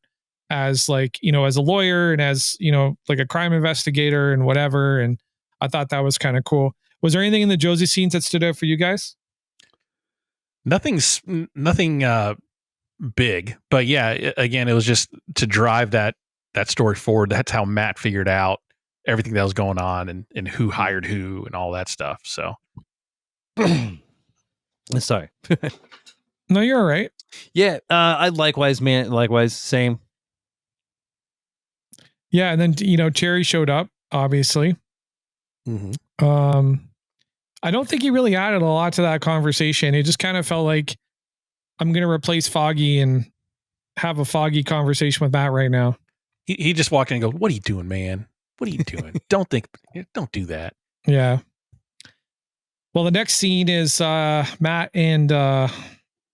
as, like, you know, as a lawyer and as, you know, like a crime investigator and whatever. And I thought that was kind of cool. Was there anything in the Josie scenes that stood out for you guys? Nothing big, but yeah, again, it was just to drive that story forward. That's how Matt figured out everything that was going on and who hired who and all that stuff. So sorry. No, you're all right. Yeah. I likewise, same. Yeah. And then, you know, Cherry showed up, obviously. I don't think he really added a lot to that conversation. It just kind of felt like, I'm going to replace Foggy and have a Foggy conversation with Matt right now. He just walked in and goes, "What are you doing, man? What are you doing? Don't do that." Yeah. Well, the next scene is Matt and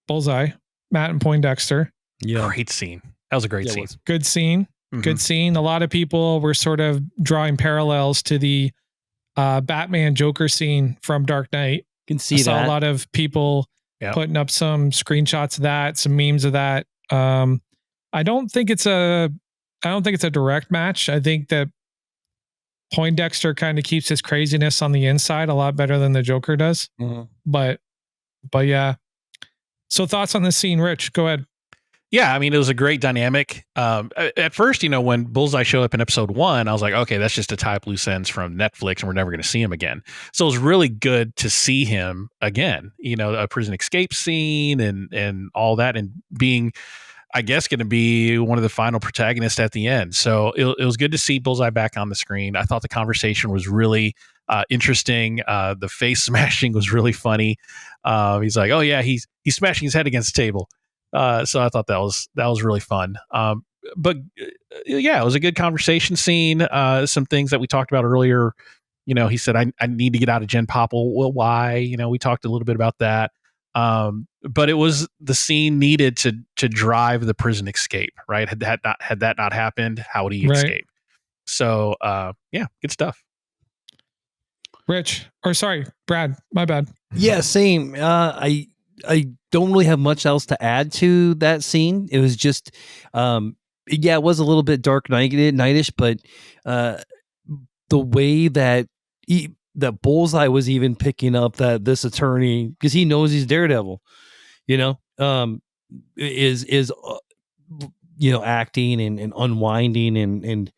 Bullseye, Matt and Poindexter. Yeah. Great scene. That was a great scene. Good scene. Good scene. A lot of people were sort of drawing parallels to the Batman Joker scene from Dark Knight. Can see I saw that. a lot of people putting up some screenshots of that, some memes of that. I don't think it's a direct match. I think that Poindexter kind of keeps his craziness on the inside a lot better than the Joker does. Mm-hmm. But yeah. So thoughts on this scene, Rich? Go ahead. Yeah, I mean, it was a great dynamic. At first, when Bullseye showed up in episode 1, I was like, okay, that's just a tie up loose ends from Netflix, and we're never going to see him again. So it was really good to see him again. A prison escape scene and all that, and being, I guess, going to be one of the final protagonists at the end. So it was good to see Bullseye back on the screen. I thought the conversation was really interesting. The face smashing was really funny. He's like, oh yeah, he's smashing his head against the table. So I thought that was really fun. But yeah, it was a good conversation scene. Some things that we talked about earlier. He said, I need to get out of Jen Popple. Well, why? We talked a little bit about that. But it was the scene needed to drive the prison escape, right? Had that not happened, how would he escape? So yeah, good stuff. Rich, or sorry, Brad, my bad. Yeah, same. I don't really have much else to add to that scene. It was just, it was a little bit dark nightish, but the way that that Bullseye was even picking up that this attorney, because he knows he's Daredevil, is acting and unwinding and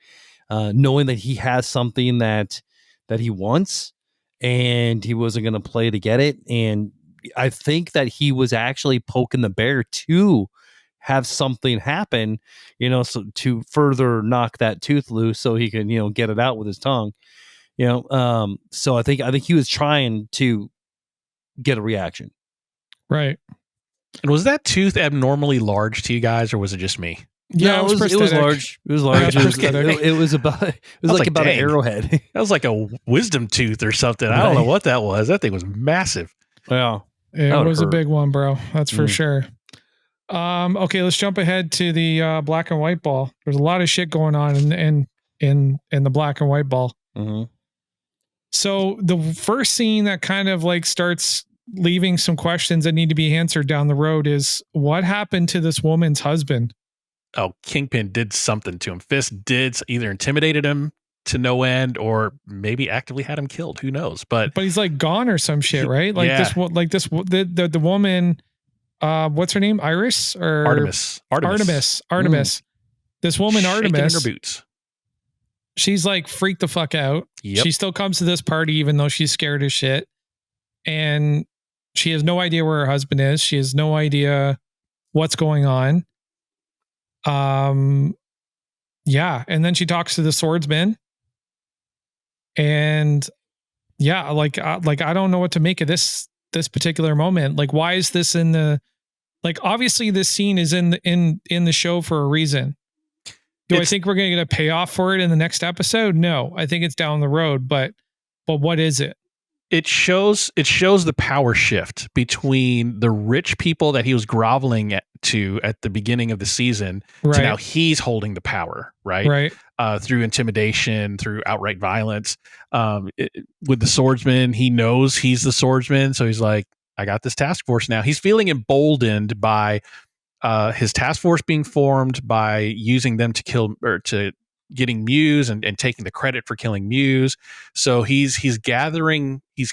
knowing that he has something that he wants, and he wasn't going to play to get it. And I think that he was actually poking the bear to have something happen, so to further knock that tooth loose so he can, get it out with his tongue, so I think he was trying to get a reaction. Right. And was that tooth abnormally large to you guys, or was it just me? Yeah, no, it was large. It was large. It was like about an arrowhead. That was like a wisdom tooth or something. Right. I don't know what that was. That thing was massive. Yeah. It was a big one, bro. That's for sure. Okay, let's jump ahead to the black and white ball. There's a lot of shit going on in the black and white ball. Mm-hmm. So the first scene that kind of like starts leaving some questions that need to be answered down the road is what happened to this woman's husband? Oh, Kingpin did something to him. Fisk did either intimidated him to no end or maybe actively had him killed. Who knows? But he's like gone or some shit, right? Like the woman, what's her name? Iris or Artemis. This woman, Artemis, shaking in her boots. She's like freaked the fuck out. Yep. She still comes to this party even though she's scared as shit. And she has no idea where her husband is. She has no idea what's going on. Yeah. And then she talks to the swordsman. And yeah, like I don't know what to make of this particular moment. Like, why is this in the, like, obviously this scene is in the show for a reason. I think we're going to get a payoff for it in the next episode? No, I think it's down the road, but what is it? It shows the power shift between the rich people that he was groveling to at the beginning of the season to now he's holding the power, right? Right. Through intimidation, through outright violence. With the swordsman, he knows he's the swordsman, so he's like, I got this task force now. He's feeling emboldened by his task force being formed, by using them to kill or to getting Muse and taking the credit for killing Muse. So he's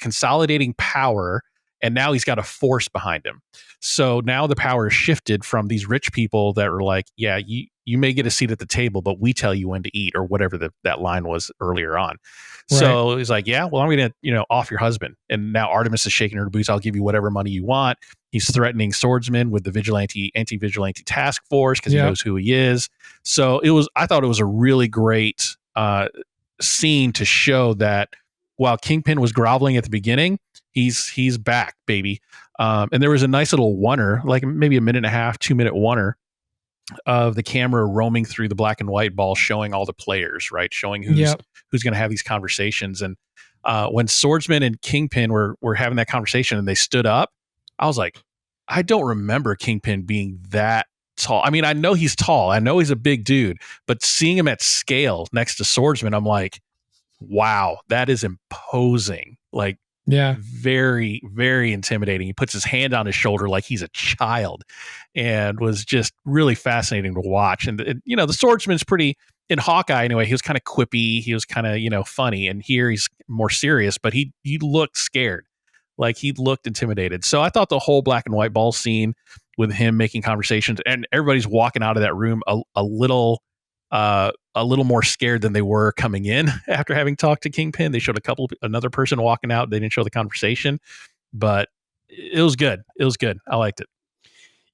consolidating power, and now he's got a force behind him. So now the power is shifted from these rich people that are like, yeah, you may get a seat at the table, but we tell you when to eat, or whatever that line was earlier on. Right. So he's like, yeah, well, I'm going to, off your husband. And now Artemis is shaking her boots. I'll give you whatever money you want. He's threatening swordsmen with the anti-vigilante task force because he knows who he is. So I thought it was a really great scene to show that while Kingpin was groveling at the beginning, he's back, baby. And there was a nice little oneer, like maybe a 1.5-minute, 2-minute oneer of the camera roaming through the black and white ball, showing all the players, right? Showing who's going to have these conversations. And when Swordsman and Kingpin were having that conversation and they stood up, I was like, I don't remember Kingpin being that tall. I mean, I know he's tall. I know he's a big dude, but seeing him at scale next to Swordsman, I'm like, wow, that is imposing. Like, Yeah. very, very intimidating. He puts his hand on his shoulder like he's a child, and was just really fascinating to watch. And the swordsman's pretty, in Hawkeye anyway, he was kind of quippy, he was kind of funny, and here he's more serious, but he looked scared, like he looked intimidated. So I thought the whole black and white ball scene with him making conversations and everybody's walking out of that room a little more scared than they were coming in after having talked to Kingpin. They showed another person walking out. They didn't show the conversation, but it was good. It was good. I liked it.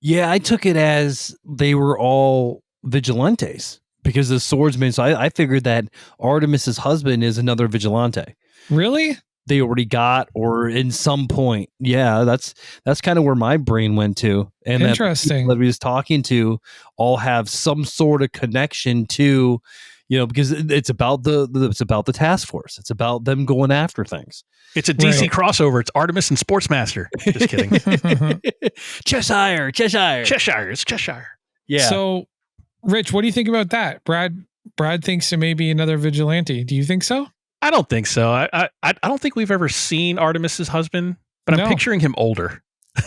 Yeah, I took it as they were all vigilantes because the swordsman. So I figured that Artemis's husband is another vigilante. Really? They already got, or in some point. Yeah, that's kind of where my brain went to. And interesting. That we was talking to all have some sort of connection to, because it's about the task force. It's about them going after things. It's a DC crossover. It's Artemis and Sportsmaster. Just kidding. Cheshire. It's Cheshire. Yeah. So, Rich, what do you think about that? Brad thinks it may be another vigilante. Do you think so? I don't think so. I don't think we've ever seen Artemis's husband, but I'm picturing him older.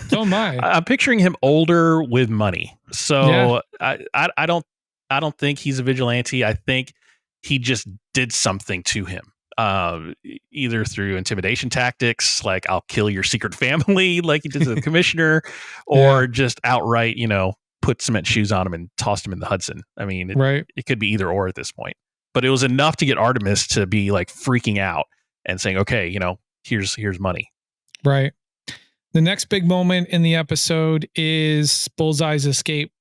So am I. I'm picturing him older with money. So I don't think he's a vigilante. I think he just did something to him, either through intimidation tactics, like I'll kill your secret family, like he did to the commissioner, or just outright, put cement shoes on him and tossed him in the Hudson. I mean, it could be either or at this point. But it was enough to get Artemis to be like freaking out and saying, okay, here's money. Right. The next big moment in the episode is Bullseye's escape.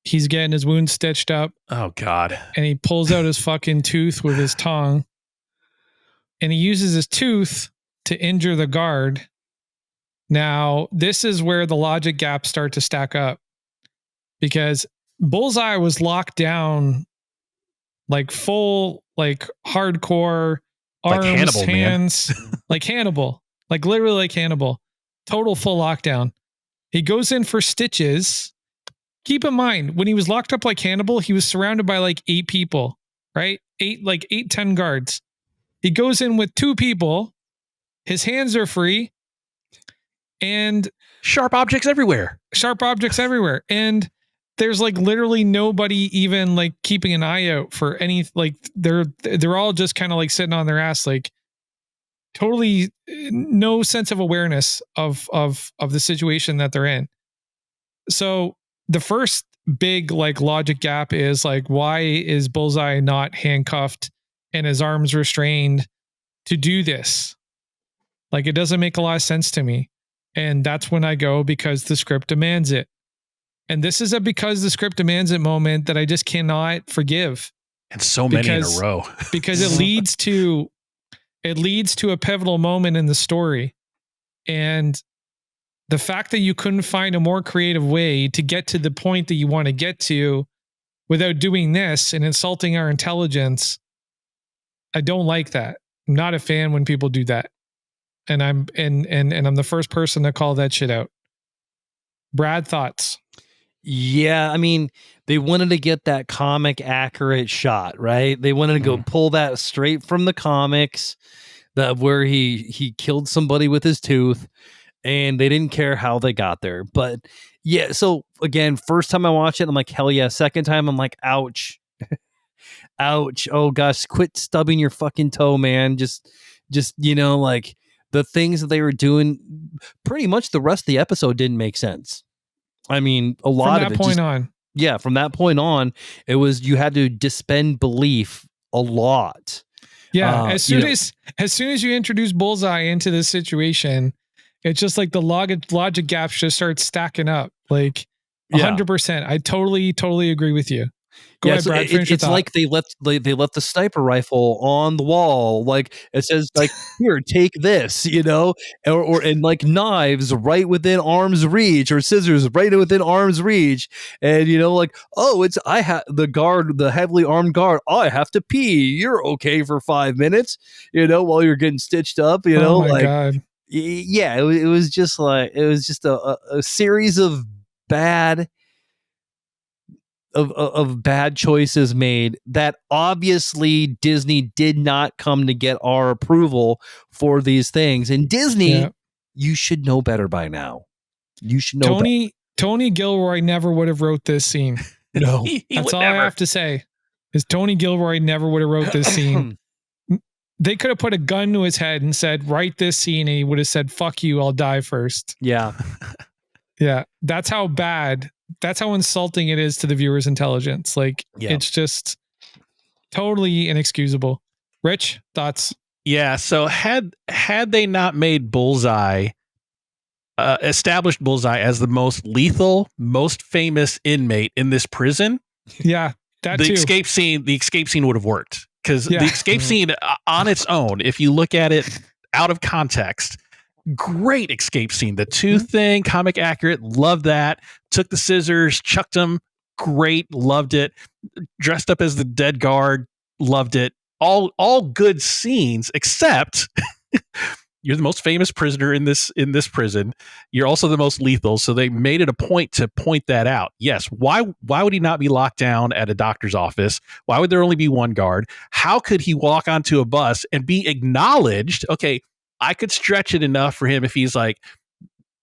He's getting his wound stitched up. Oh, God. And he pulls out his fucking tooth with his tongue. And he uses his tooth to injure the guard. Now, this is where the logic gaps start to stack up. Because Bullseye was locked down like full, like hardcore arms, like Hannibal, hands, like Hannibal, like literally like Hannibal, total full lockdown. He goes in for stitches. Keep in mind, when he was locked up like Hannibal, he was surrounded by like 8 people, right? 10 guards. He goes in with 2 people. His hands are free and sharp objects everywhere. And there's like literally nobody even like keeping an eye out for any, like they're all just kind of like sitting on their ass, like totally no sense of awareness of the situation that they're in. So the first big like logic gap is like, why is Bullseye not handcuffed and his arms restrained to do this? Like, it doesn't make a lot of sense to me. And that's when I go, because the script demands it. And this is a because the script demands it moment that I just cannot forgive. And so many in a row. Because it leads to a pivotal moment in the story. And the fact that you couldn't find a more creative way to get to the point that you want to get to without doing this and insulting our intelligence, I don't like that. I'm not a fan when people do that. And I'm the first person to call that shit out. Brad, thoughts? Yeah, I mean, they wanted to get that comic accurate shot, right? They wanted to go pull that straight from the comics, where he killed somebody with his tooth, and they didn't care how they got there. But yeah, so again, first time I watched it, I'm like, hell yeah. Second time, I'm like, ouch. Ouch. Oh gosh, quit stubbing your fucking toe, man. Just like the things that they were doing, pretty much the rest of the episode didn't make sense. I mean, a lot of it. From that point on, it was, you had to suspend belief a lot. Yeah. As soon as you introduce Bullseye into this situation, it's just like the logic gaps just start stacking up. Like 100%. I totally agree with you. Go ahead, Brad. It's like they left the sniper rifle on the wall. Like it says, like, here, take this, or like knives right within arm's reach, or scissors right within arm's reach, and like, oh, I have the heavily armed guard. Oh, I have to pee. You're okay for 5 minutes, while you're getting stitched up. Oh my God. Yeah, it was just like, it was just a series of bad of bad choices made that obviously Disney did not come to get our approval for these things. And Disney, you should know better by now. You should know Tony Gilroy never would have wrote this scene. No. That's all I have to say. Is Tony Gilroy never would have wrote this scene. They could have put a gun to his head and said, write this scene, and he would have said, fuck you, I'll die first. Yeah. Yeah. That's how bad, that's how insulting it is to the viewer's intelligence. Like, it's just totally inexcusable. Rich, thoughts? Yeah, so had they not made Bullseye, established Bullseye as the most lethal, most famous inmate in this prison, the escape scene would have worked. Because the escape scene on its own, if you look at it out of context, great escape scene. The tooth thing, comic accurate, love that. Took the scissors, chucked them, great, loved it. Dressed up as the dead guard, loved it. All good scenes, except you're the most famous prisoner in this prison. You're also the most lethal, so they made it a point to point that out. Yes, why would he not be locked down at a doctor's office? Why would there only be one guard? How could he walk onto a bus and be acknowledged? Okay, I could stretch it enough for him if he's like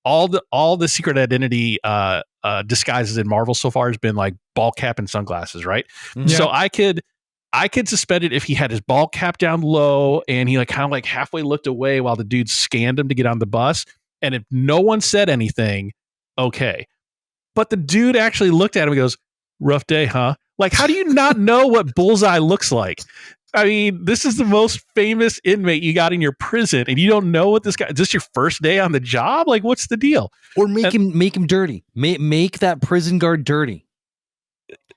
all the secret identity disguises in Marvel so far has been like ball cap and sunglasses, right? Mm-hmm. So I could suspend it if he had his ball cap down low and he like kind of like halfway looked away while the dude scanned him to get on the bus. And if no one said anything, okay. But the dude actually looked at him and goes, rough day, huh? Like, how do you not know what Bullseye looks like? I mean, this is the most famous inmate you got in your prison and you don't know what this guy, is this your first day on the job? Like, what's the deal? Or make him dirty. Make that prison guard dirty.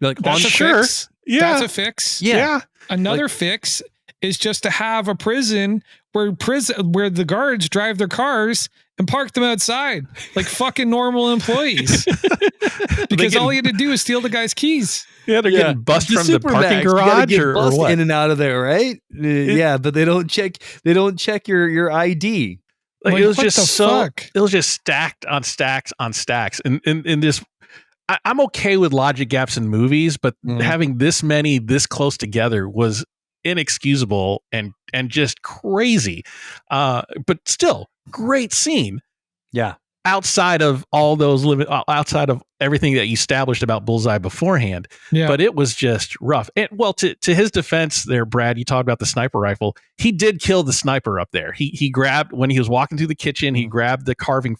Like, that's a fix. Yeah. That's a fix. Yeah. Another fix is just to have a prison where the guards drive their cars and park them outside like fucking normal employees. Because all you had to do is steal the guy's keys. Yeah, they're getting bussed from the parking garage or what? In and out of there, right? But they don't check your ID. Like, it was just stacked on stacks on stacks. And this, I'm okay with logic gaps in movies, but having this many this close together was inexcusable and just crazy. But still, great scene. Yeah. Outside of all those outside of everything that you established about Bullseye beforehand. Yeah. But it was just rough. And well, to his defense there, Brad, you talked about the sniper rifle. He did kill the sniper up there. He grabbed, when he was walking through the kitchen, he grabbed the carving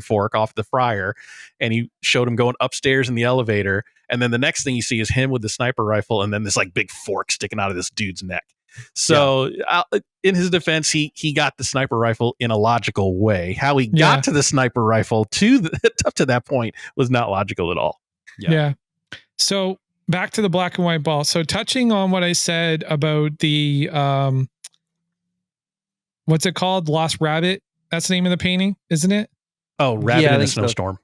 fork off the fryer and he showed him going upstairs in the elevator. And then the next thing you see is him with the sniper rifle and then this like big fork sticking out of this dude's neck. So in his defense, he got the sniper rifle in a logical way. How he got to the sniper rifle up to that point was not logical at all. Yeah. So back to the black and white ball. So touching on what I said about the, what's it called? Lost Rabbit. That's the name of the painting, isn't it? Oh, Rabbit in the Snowstorm.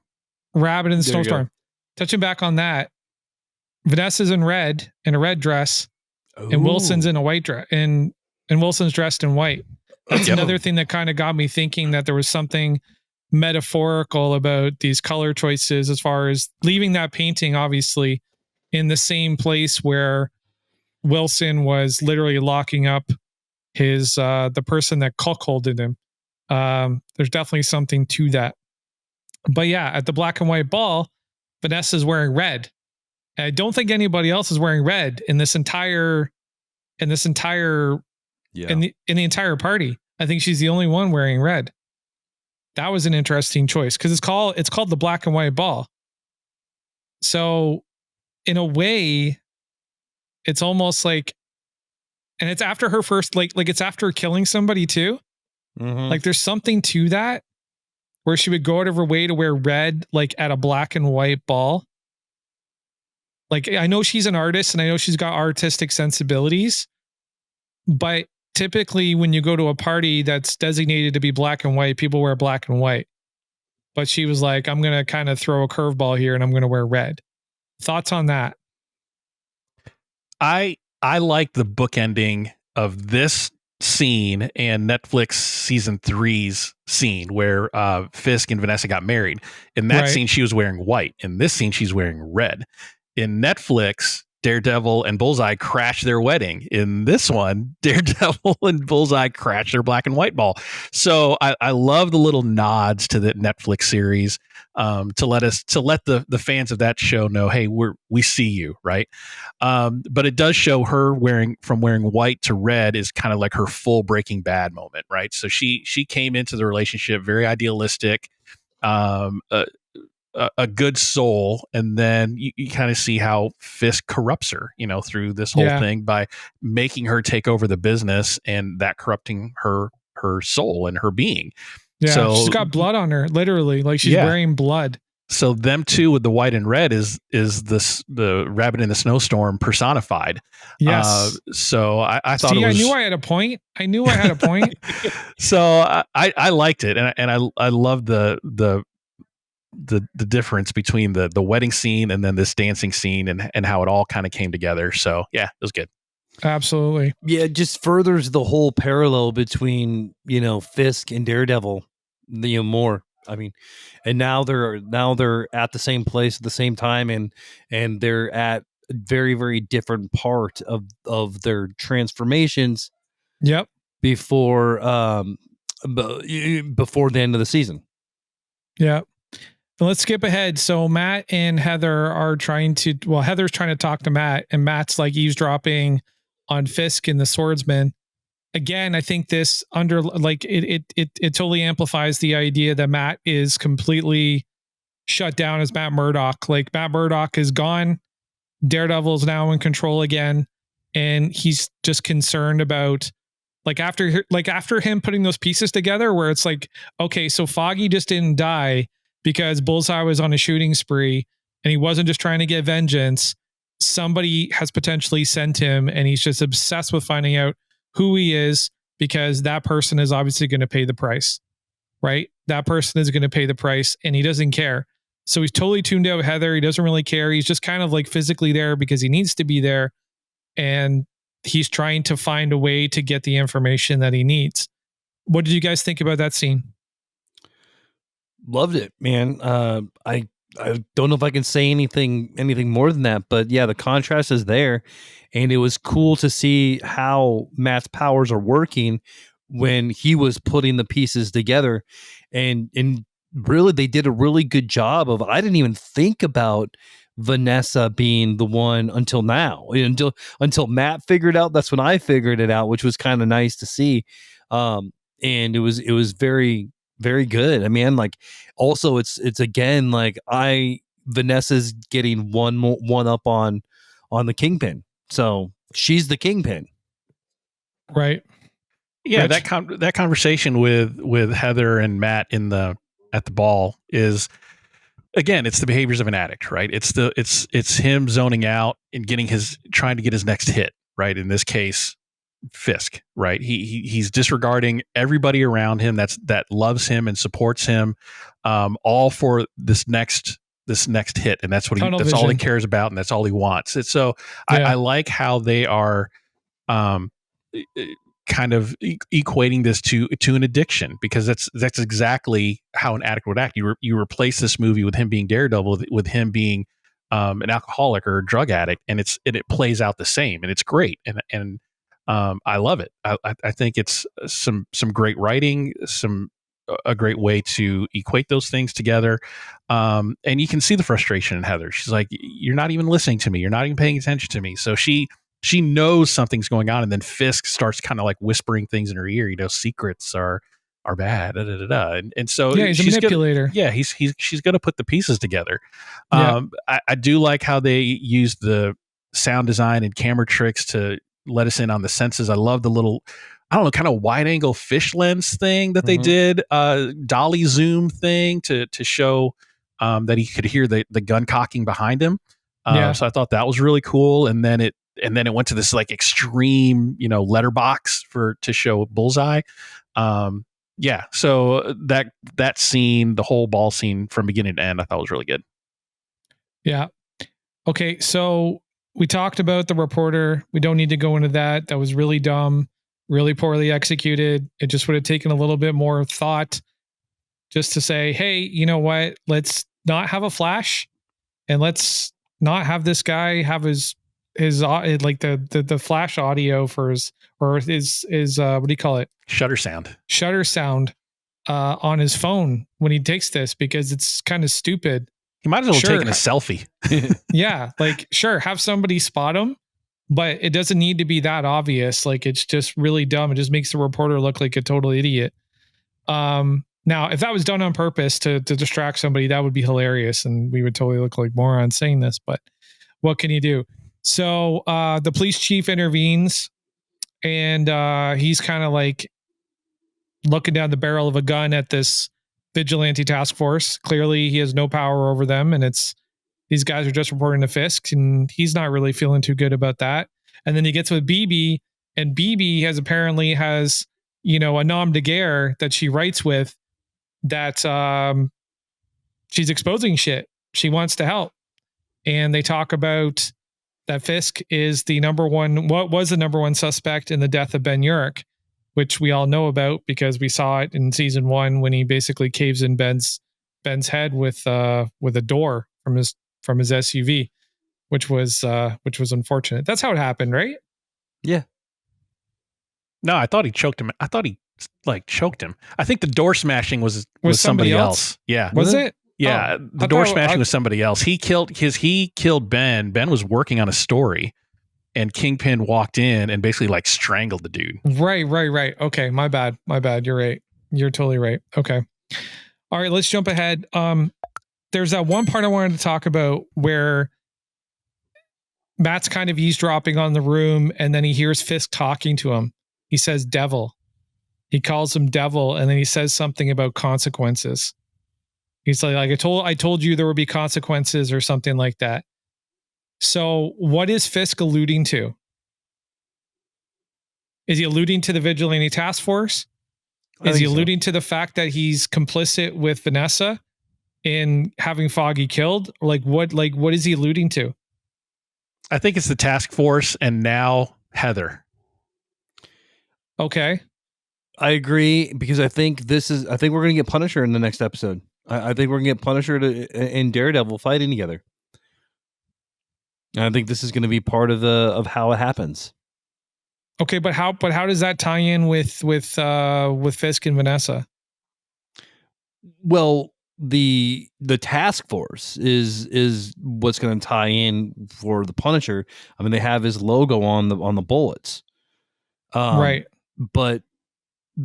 Rabbit in the Snowstorm. Touching back on that, Vanessa's in a red dress. And Wilson's in a white dress, and Wilson's dressed in white. That's another thing that kind of got me thinking that there was something metaphorical about these color choices, as far as leaving that painting, obviously, in the same place where Wilson was literally locking up his the person that cuckolded him. There's definitely something to that. But yeah, at the black and white ball, Vanessa's wearing red. I don't think anybody else is wearing red in the entire party. I think she's the only one wearing red. That was an interesting choice because it's called the black and white ball. So in a way, it's almost like, and it's after her first, like it's after killing somebody too. Mm-hmm. Like there's something to that where she would go out of her way to wear red, like at a black and white ball. Like, I know she's an artist and I know she's got artistic sensibilities, but typically when you go to a party that's designated to be black and white, people wear black and white. But she was like, I'm going to kind of throw a curveball here and I'm going to wear red. Thoughts on that? I like the bookending of this scene and Netflix season 3's scene where Fisk and Vanessa got married. In that scene, she was wearing white. In this scene, she's wearing red. in Netflix, Daredevil and Bullseye crash their wedding. In this one, Daredevil and Bullseye crash their black and white ball. So I love the little nods to the Netflix series, to let the fans of that show know, hey, we see you, right? But it does show her wearing white to red is kind of like her full Breaking Bad moment, right? So she came into the relationship very idealistic, a good soul, and then you kind of see how Fisk corrupts her, through this whole thing by making her take over the business, and that corrupting her soul and her being. Yeah, so she's got blood on her, literally, like she's wearing blood. So them two with the white and red is the rabbit in the snowstorm personified. Yes. So I thought it was. I knew I had a point. So I liked it, and I love the difference between the wedding scene and then this dancing scene, and how it all kind of came together. So yeah, it was good. Absolutely. Yeah, it just furthers the whole parallel between, Fisk and Daredevil, more. I mean, and now they're at the same place at the same time, and they're at a very, very different part of their transformations. Yep. Before the end of the season. Yeah. But let's skip ahead. So Matt and Heather are Heather's trying to talk to Matt, and Matt's like eavesdropping on Fisk and the swordsman. Again, I think this it totally amplifies the idea that Matt is completely shut down as Matt Murdock. Like, Matt Murdock is gone. Daredevil's now in control again, and he's just concerned about after him putting those pieces together, where it's like, okay, so Foggy just didn't die because Bullseye was on a shooting spree and he wasn't just trying to get vengeance. Somebody has potentially sent him, and he's just obsessed with finding out who he is, because that person is obviously going to pay the price, right? That person is going to pay the price, and he doesn't care. So he's totally tuned out Heather. He doesn't really care. He's just kind of like physically there because he needs to be there. And he's trying to find a way to get the information that he needs. What did you guys think about that scene? Loved it, man. I don't know if I can say anything more than that, but yeah, the contrast is there, and it was cool to see how Matt's powers are working when he was putting the pieces together, and really they did a really good job of. I didn't even think about Vanessa being the one until now, until Matt figured out. That's when I figured it out, which was kind of nice to see, and it was very, very good. I mean, like, also it's again, like, Vanessa's getting one up on the Kingpin, so she's the Kingpin, right? Yeah, Rich? that conversation with Heather and Matt at the ball is, again, it's the behaviors of an addict, right? It's him zoning out and trying to get his next hit, right? In this case, Fisk, right? He's disregarding everybody around him that loves him and supports him, all for this next hit, and that's all he cares about, and that's all he wants. It's so I like how they are kind of equating this to an addiction, because that's exactly how an addict would act. You replace this movie with him being Daredevil with him being an alcoholic or a drug addict, and it plays out the same, and it's great, and I love it. I think it's some great writing, a great way to equate those things together. And you can see the frustration in Heather. She's like, you're not even listening to me. You're not even paying attention to me. So she knows something's going on. And then Fisk starts kind of like whispering things in her ear, secrets are bad. And so he's a manipulator. She's going to put the pieces together. I do like how they use the sound design and camera tricks to let us in on the senses. I love the little, I don't know, kind of wide angle fish lens thing that they did, dolly zoom thing to show that he could hear the gun cocking behind him. So I thought that was really cool. And then it went to this like extreme, letterbox to show Bullseye. So that scene, the whole ball scene from beginning to end, I thought was really good. Yeah. Okay. So we talked about the reporter. We don't need to go into that. That was really dumb, really poorly executed. It just would have taken a little bit more thought just to say, hey, you know what? Let's not have a flash, and let's not have this guy have his like the flash audio for his what do you call it? Shutter sound On his phone when he takes this, because it's kind of stupid. He might as well taken a selfie. Yeah, like sure, have somebody spot him, but it doesn't need to be that obvious. Like it's just really dumb. It just makes the reporter look like a total idiot. Now, if that was done on purpose to distract somebody, that would be hilarious, and we would totally look like morons saying this. But what can you do? So the police chief intervenes, and he's kind of like looking down the barrel of a gun at this vigilante task force. Clearly, he has no power over them, and these guys are just reporting to Fisk, and he's not really feeling too good about that. And then he gets with BB, and BB apparently has a nom de guerre that she writes with, that she's exposing shit. She wants to help. And they talk about that Fisk is was the number one suspect in the death of Ben Urich, which we all know about because we saw it in season 1 when he basically caves in Ben's head with a door from his SUV, which was unfortunate. That's how it happened, right? Yeah. No, I thought he choked him. I thought he choked him. I think the door smashing was somebody else. Yeah. Was it? Yeah. The door smashing was somebody else. He killed Ben. Ben was working on a story, and Kingpin walked in and basically strangled the dude. Right. Okay. My bad. You're right. You're totally right. Okay. All right. Let's jump ahead. There's that one part I wanted to talk about where Matt's kind of eavesdropping on the room, and then he hears Fisk talking to him. He says devil. He calls him devil, and then he says something about consequences. He's like I told you there would be consequences or something like that. So what is Fisk alluding to? Is he alluding to the vigilante task force? Is he alluding to the fact that he's complicit with Vanessa in having Foggy killed? What is he alluding to? I think it's the task force and now Heather. Okay. I agree, because I think we're going to get Punisher in the next episode. I think we're going to get Punisher and Daredevil fighting together. And I think this is going to be part of how it happens. Okay, but how does that tie in with Fisk and Vanessa? Well, the task force is what's going to tie in for the Punisher. I mean, they have his logo on the bullets. Right. But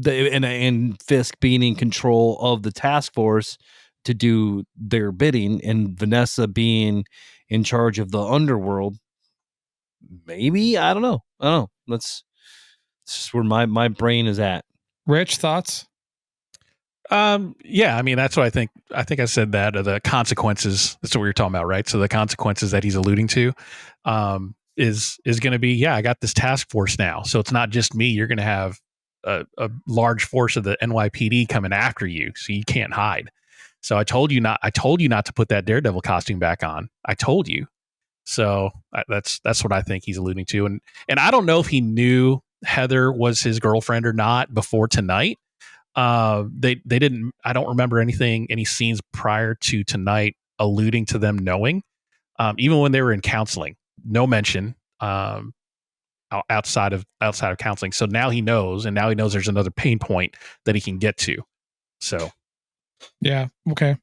and Fisk being in control of the task force to do their bidding, and Vanessa being in charge of the underworld. Maybe, I don't know. That's just where my brain is at. Rich, thoughts? Yeah, I mean, that's what I think. I think I said that, the consequences. That's what we were talking about, right? So the consequences that he's alluding to, is going to be, I got this task force now. So it's not just me. You're going to have a large force of the NYPD coming after you, so you can't hide. So I told you not to put that Daredevil costume back on. I told you. So that's what I think he's alluding to. And I don't know if he knew Heather was his girlfriend or not before tonight. They didn't. I don't remember any scenes prior to tonight alluding to them knowing. Even when they were in counseling, no mention. Outside of counseling. So now he knows, and now he knows there's another pain point that he can get to. So, yeah. Okay.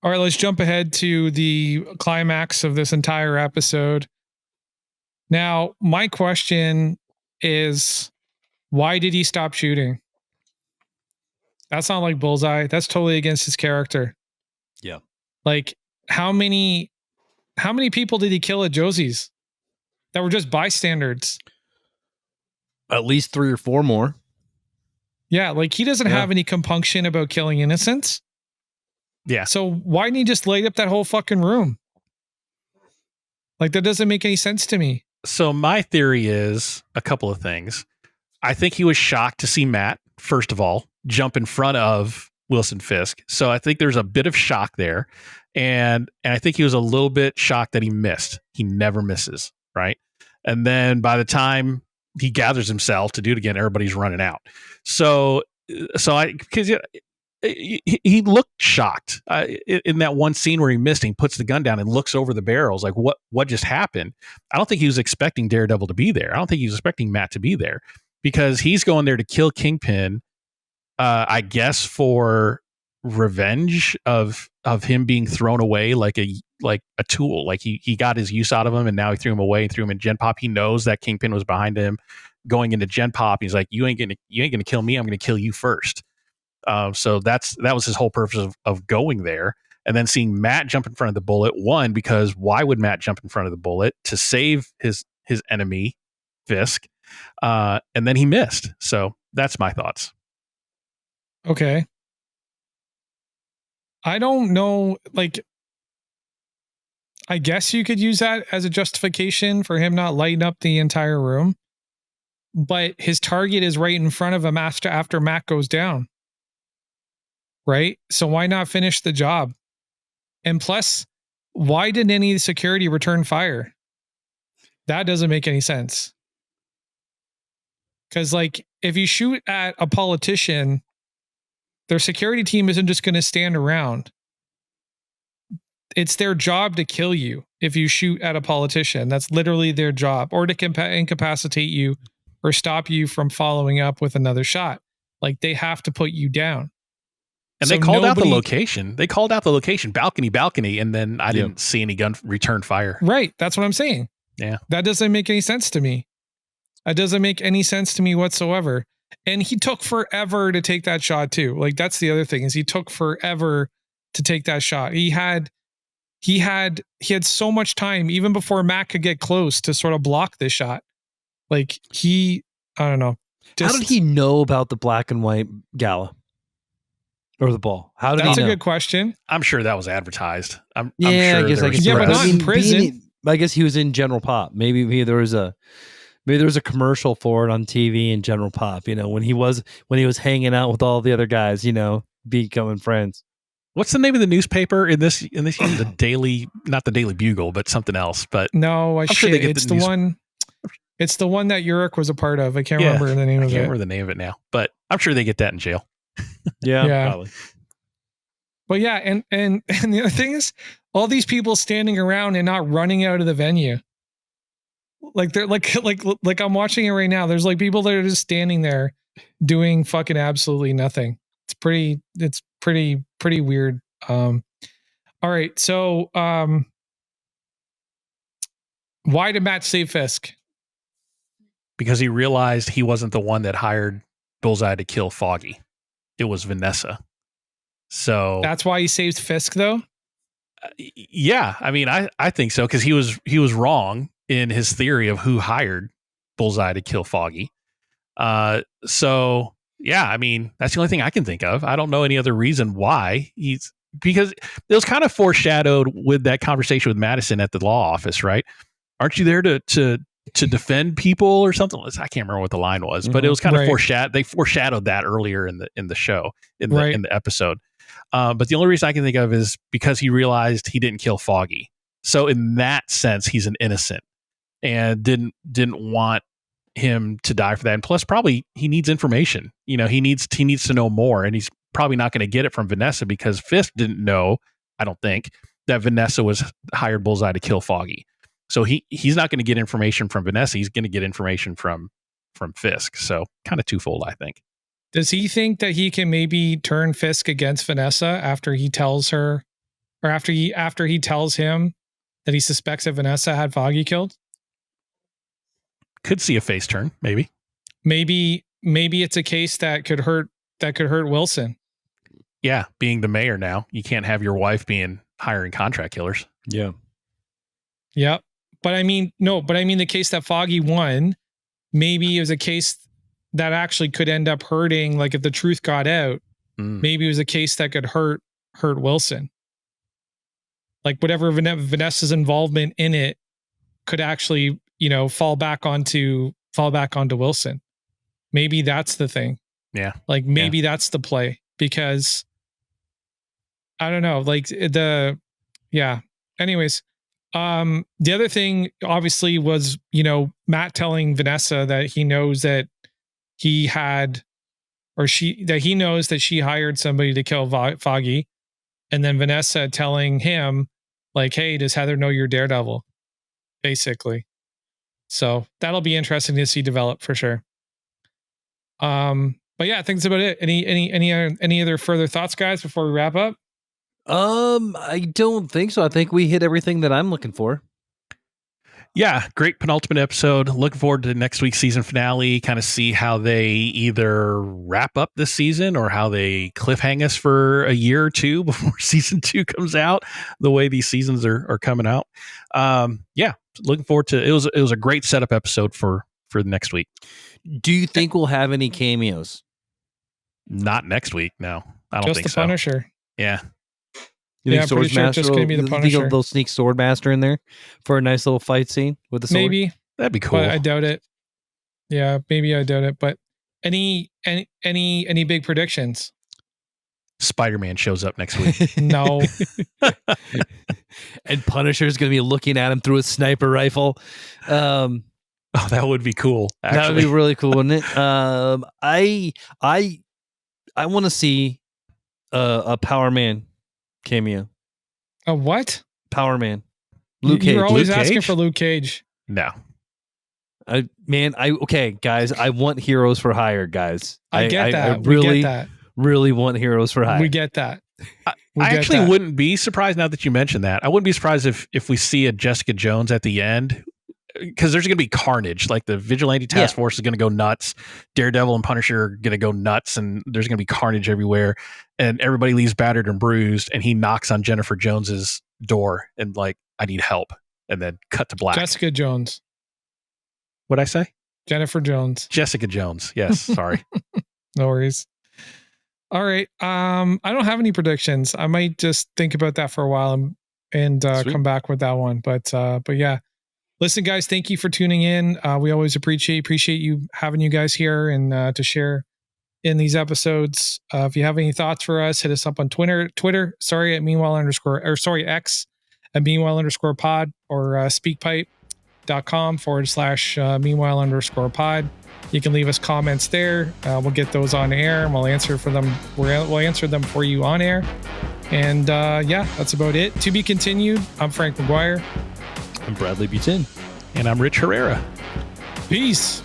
All right. Let's jump ahead to the climax of this entire episode. Now, my question is, why did he stop shooting? That's not like Bullseye. That's totally against his character. Yeah. Like, how many people did he kill at Josie's that were just bystanders? At least 3 or 4 more. Yeah, like he doesn't have any compunction about killing innocents. Yeah. So why didn't he just light up that whole fucking room? Like, that doesn't make any sense to me. So my theory is a couple of things. I think he was shocked to see Matt, first of all, jump in front of Wilson Fisk. So I think there's a bit of shock there. And I think he was a little bit shocked that he missed. He never misses, right? And then by the time he gathers himself to do it again, everybody's running out. So because he looked shocked in that one scene where he missed. He puts the gun down and looks over the barrels like, what just happened? I don't think he was expecting Daredevil to be there. I don't think he was expecting Matt to be there, because he's going there to kill Kingpin, I guess for revenge of him being thrown away like a tool. Like he got his use out of him, and now he threw him away and threw him in Gen Pop. He knows that Kingpin was behind him going into Gen Pop. He's like, you ain't gonna kill me. I'm gonna kill you first. So that was his whole purpose of going there. And then seeing Matt jump in front of the bullet. One, because why would Matt jump in front of the bullet? To save his enemy, Fisk. And then he missed. So that's my thoughts. Okay. I don't know. Like, I guess you could use that as a justification for him not lighting up the entire room. But his target is right in front of him after Matt goes down. Right? So why not finish the job? And plus, why didn't any of the security return fire? That doesn't make any sense. Because, like, if you shoot at a politician, their security team isn't just going to stand around. It's their job to kill you if you shoot at a politician. That's literally their job. Or to incapacitate you or stop you from following up with another shot. Like, they have to put you down. And so they called out the location. They called out the location, balcony, and then I didn't see any gun return fire. Right. That's what I'm saying. Yeah. That doesn't make any sense to me. That doesn't make any sense to me whatsoever. And he took forever to take that shot too. Like, that's the other thing, is he took forever to take that shot. He had so much time even before Matt could get close to sort of block this shot. Like, I don't know. How did he know about the black and white gala? Or the ball? How did he know? That's a good question. I'm sure that was advertised. I'm sure. I guess but not in prison. I guess he was in General Pop. Maybe there was a commercial for it on TV in General Pop. You know, when he was hanging out with all the other guys. You know, becoming friends. What's the name of the newspaper in this? The Daily, not the Daily Bugle, but something else. But no, it's the one. It's the one that Urich was a part of. I can't remember the name of it. I can't remember the name of it now, but I'm sure they get that in jail. Yeah, probably. But yeah, and the other thing is, all these people standing around and not running out of the venue. Like, they're like I'm watching it right now. There's like people that are just standing there doing fucking absolutely nothing. It's pretty weird. All right, so why did Matt save Fisk? Because he realized he wasn't the one that hired Bullseye to kill Foggy. It was Vanessa. So that's why he saves Fisk, though. Yeah, I mean, I think so, because he was wrong in his theory of who hired Bullseye to kill Foggy. So yeah, I mean, that's the only thing I can think of. I don't know any other reason why because it was kind of foreshadowed with that conversation with Madison at the law office, right? Aren't you there to defend people or something? I can't remember what the line was, but it was kind of foreshadowed. They foreshadowed that earlier in the show, in the episode. But the only reason I can think of is because he realized he didn't kill Foggy. So in that sense, he's an innocent and didn't want him to die for that. And plus, probably he needs information. You know, he needs to know more, and he's probably not going to get it from Vanessa, because Fisk didn't know, I don't think, that Vanessa was hired Bullseye to kill Foggy. So he's not going to get information from Vanessa. He's going to get information from Fisk. So kind of twofold, I think. Does he think that he can maybe turn Fisk against Vanessa after he tells her, or after he tells him that he suspects that Vanessa had Foggy killed? Could see a face turn, maybe. Maybe it's a case that could hurt Wilson. Yeah, being the mayor now, you can't have your wife hiring contract killers. Yeah. Yep. But I mean, the case that Foggy won, maybe it was a case that actually could end up hurting, like if the truth got out, maybe it was a case that could hurt Wilson. Like whatever Vanessa's involvement in it could actually, fall back onto Wilson. Maybe that's the thing. Yeah. Like maybe that's the play, because I don't know, like anyways. The other thing obviously was, Matt telling Vanessa that he knows that he had, or he knows that she hired somebody to kill Foggy, and then Vanessa telling him like, "Hey, does Heather know you're Daredevil?" Basically. So that'll be interesting to see develop for sure. But yeah, I think that's about it. Any other further thoughts, guys, before we wrap up? I don't think so. I think we hit everything that I'm looking for. Yeah, great penultimate episode. Looking forward to next week's season finale. Kind of see how they either wrap up this season or how they cliffhang us for a year or two before season 2 comes out. The way these seasons are coming out. Yeah, looking forward to it. It was a great setup episode for the next week. Do you think we'll have any cameos? Not next week. No, I don't just think the so. Punisher. Yeah. You think pretty sure it's just going to be the Punisher. They'll sneak Swordmaster in there for a nice little fight scene with the sword? Maybe. That'd be cool. But I doubt it. Yeah, maybe I doubt it. But any big predictions? Spider-Man shows up next week. No. And Punisher's going to be looking at him through a sniper rifle. Oh, that would be cool. Actually. That would be really cool, wouldn't it? I want to see a Power Man cameo. A what? Power Man. Luke Cage. You're always Luke asking Cage? for Luke Cage. No. Okay, guys, I want Heroes for Hire, guys. I get that. I really, we get that. really want Heroes for Hire. We get that. I actually wouldn't be surprised now that you mentioned that. I wouldn't be surprised if we see a Jessica Jones at the end, because there's going to be carnage. Like the Vigilante Task Force is going to go nuts. Daredevil and Punisher are going to go nuts, and there's going to be carnage everywhere. And everybody leaves battered and bruised, and he knocks on Jennifer Jones's door and like, I need help. And then cut to black. Jessica Jones. What'd I say? Jennifer Jones. Jessica Jones. Yes. Sorry. No worries. All right. I don't have any predictions. I might just think about that for a while and come back with that one. But yeah. Listen, guys, thank you for tuning in. We always appreciate you having you guys here and to share in these episodes. If you have any thoughts for us, hit us up on Twitter. Sorry, at X at meanwhile_pod or speakpipe.com/meanwhile_pod. You can leave us comments there. We'll get those on air and we'll answer for them. We'll answer them for you on air. And yeah, that's about it. To be continued. I'm Frank McGuire. I'm Bradley Butin. And I'm Rich Herrera. Peace.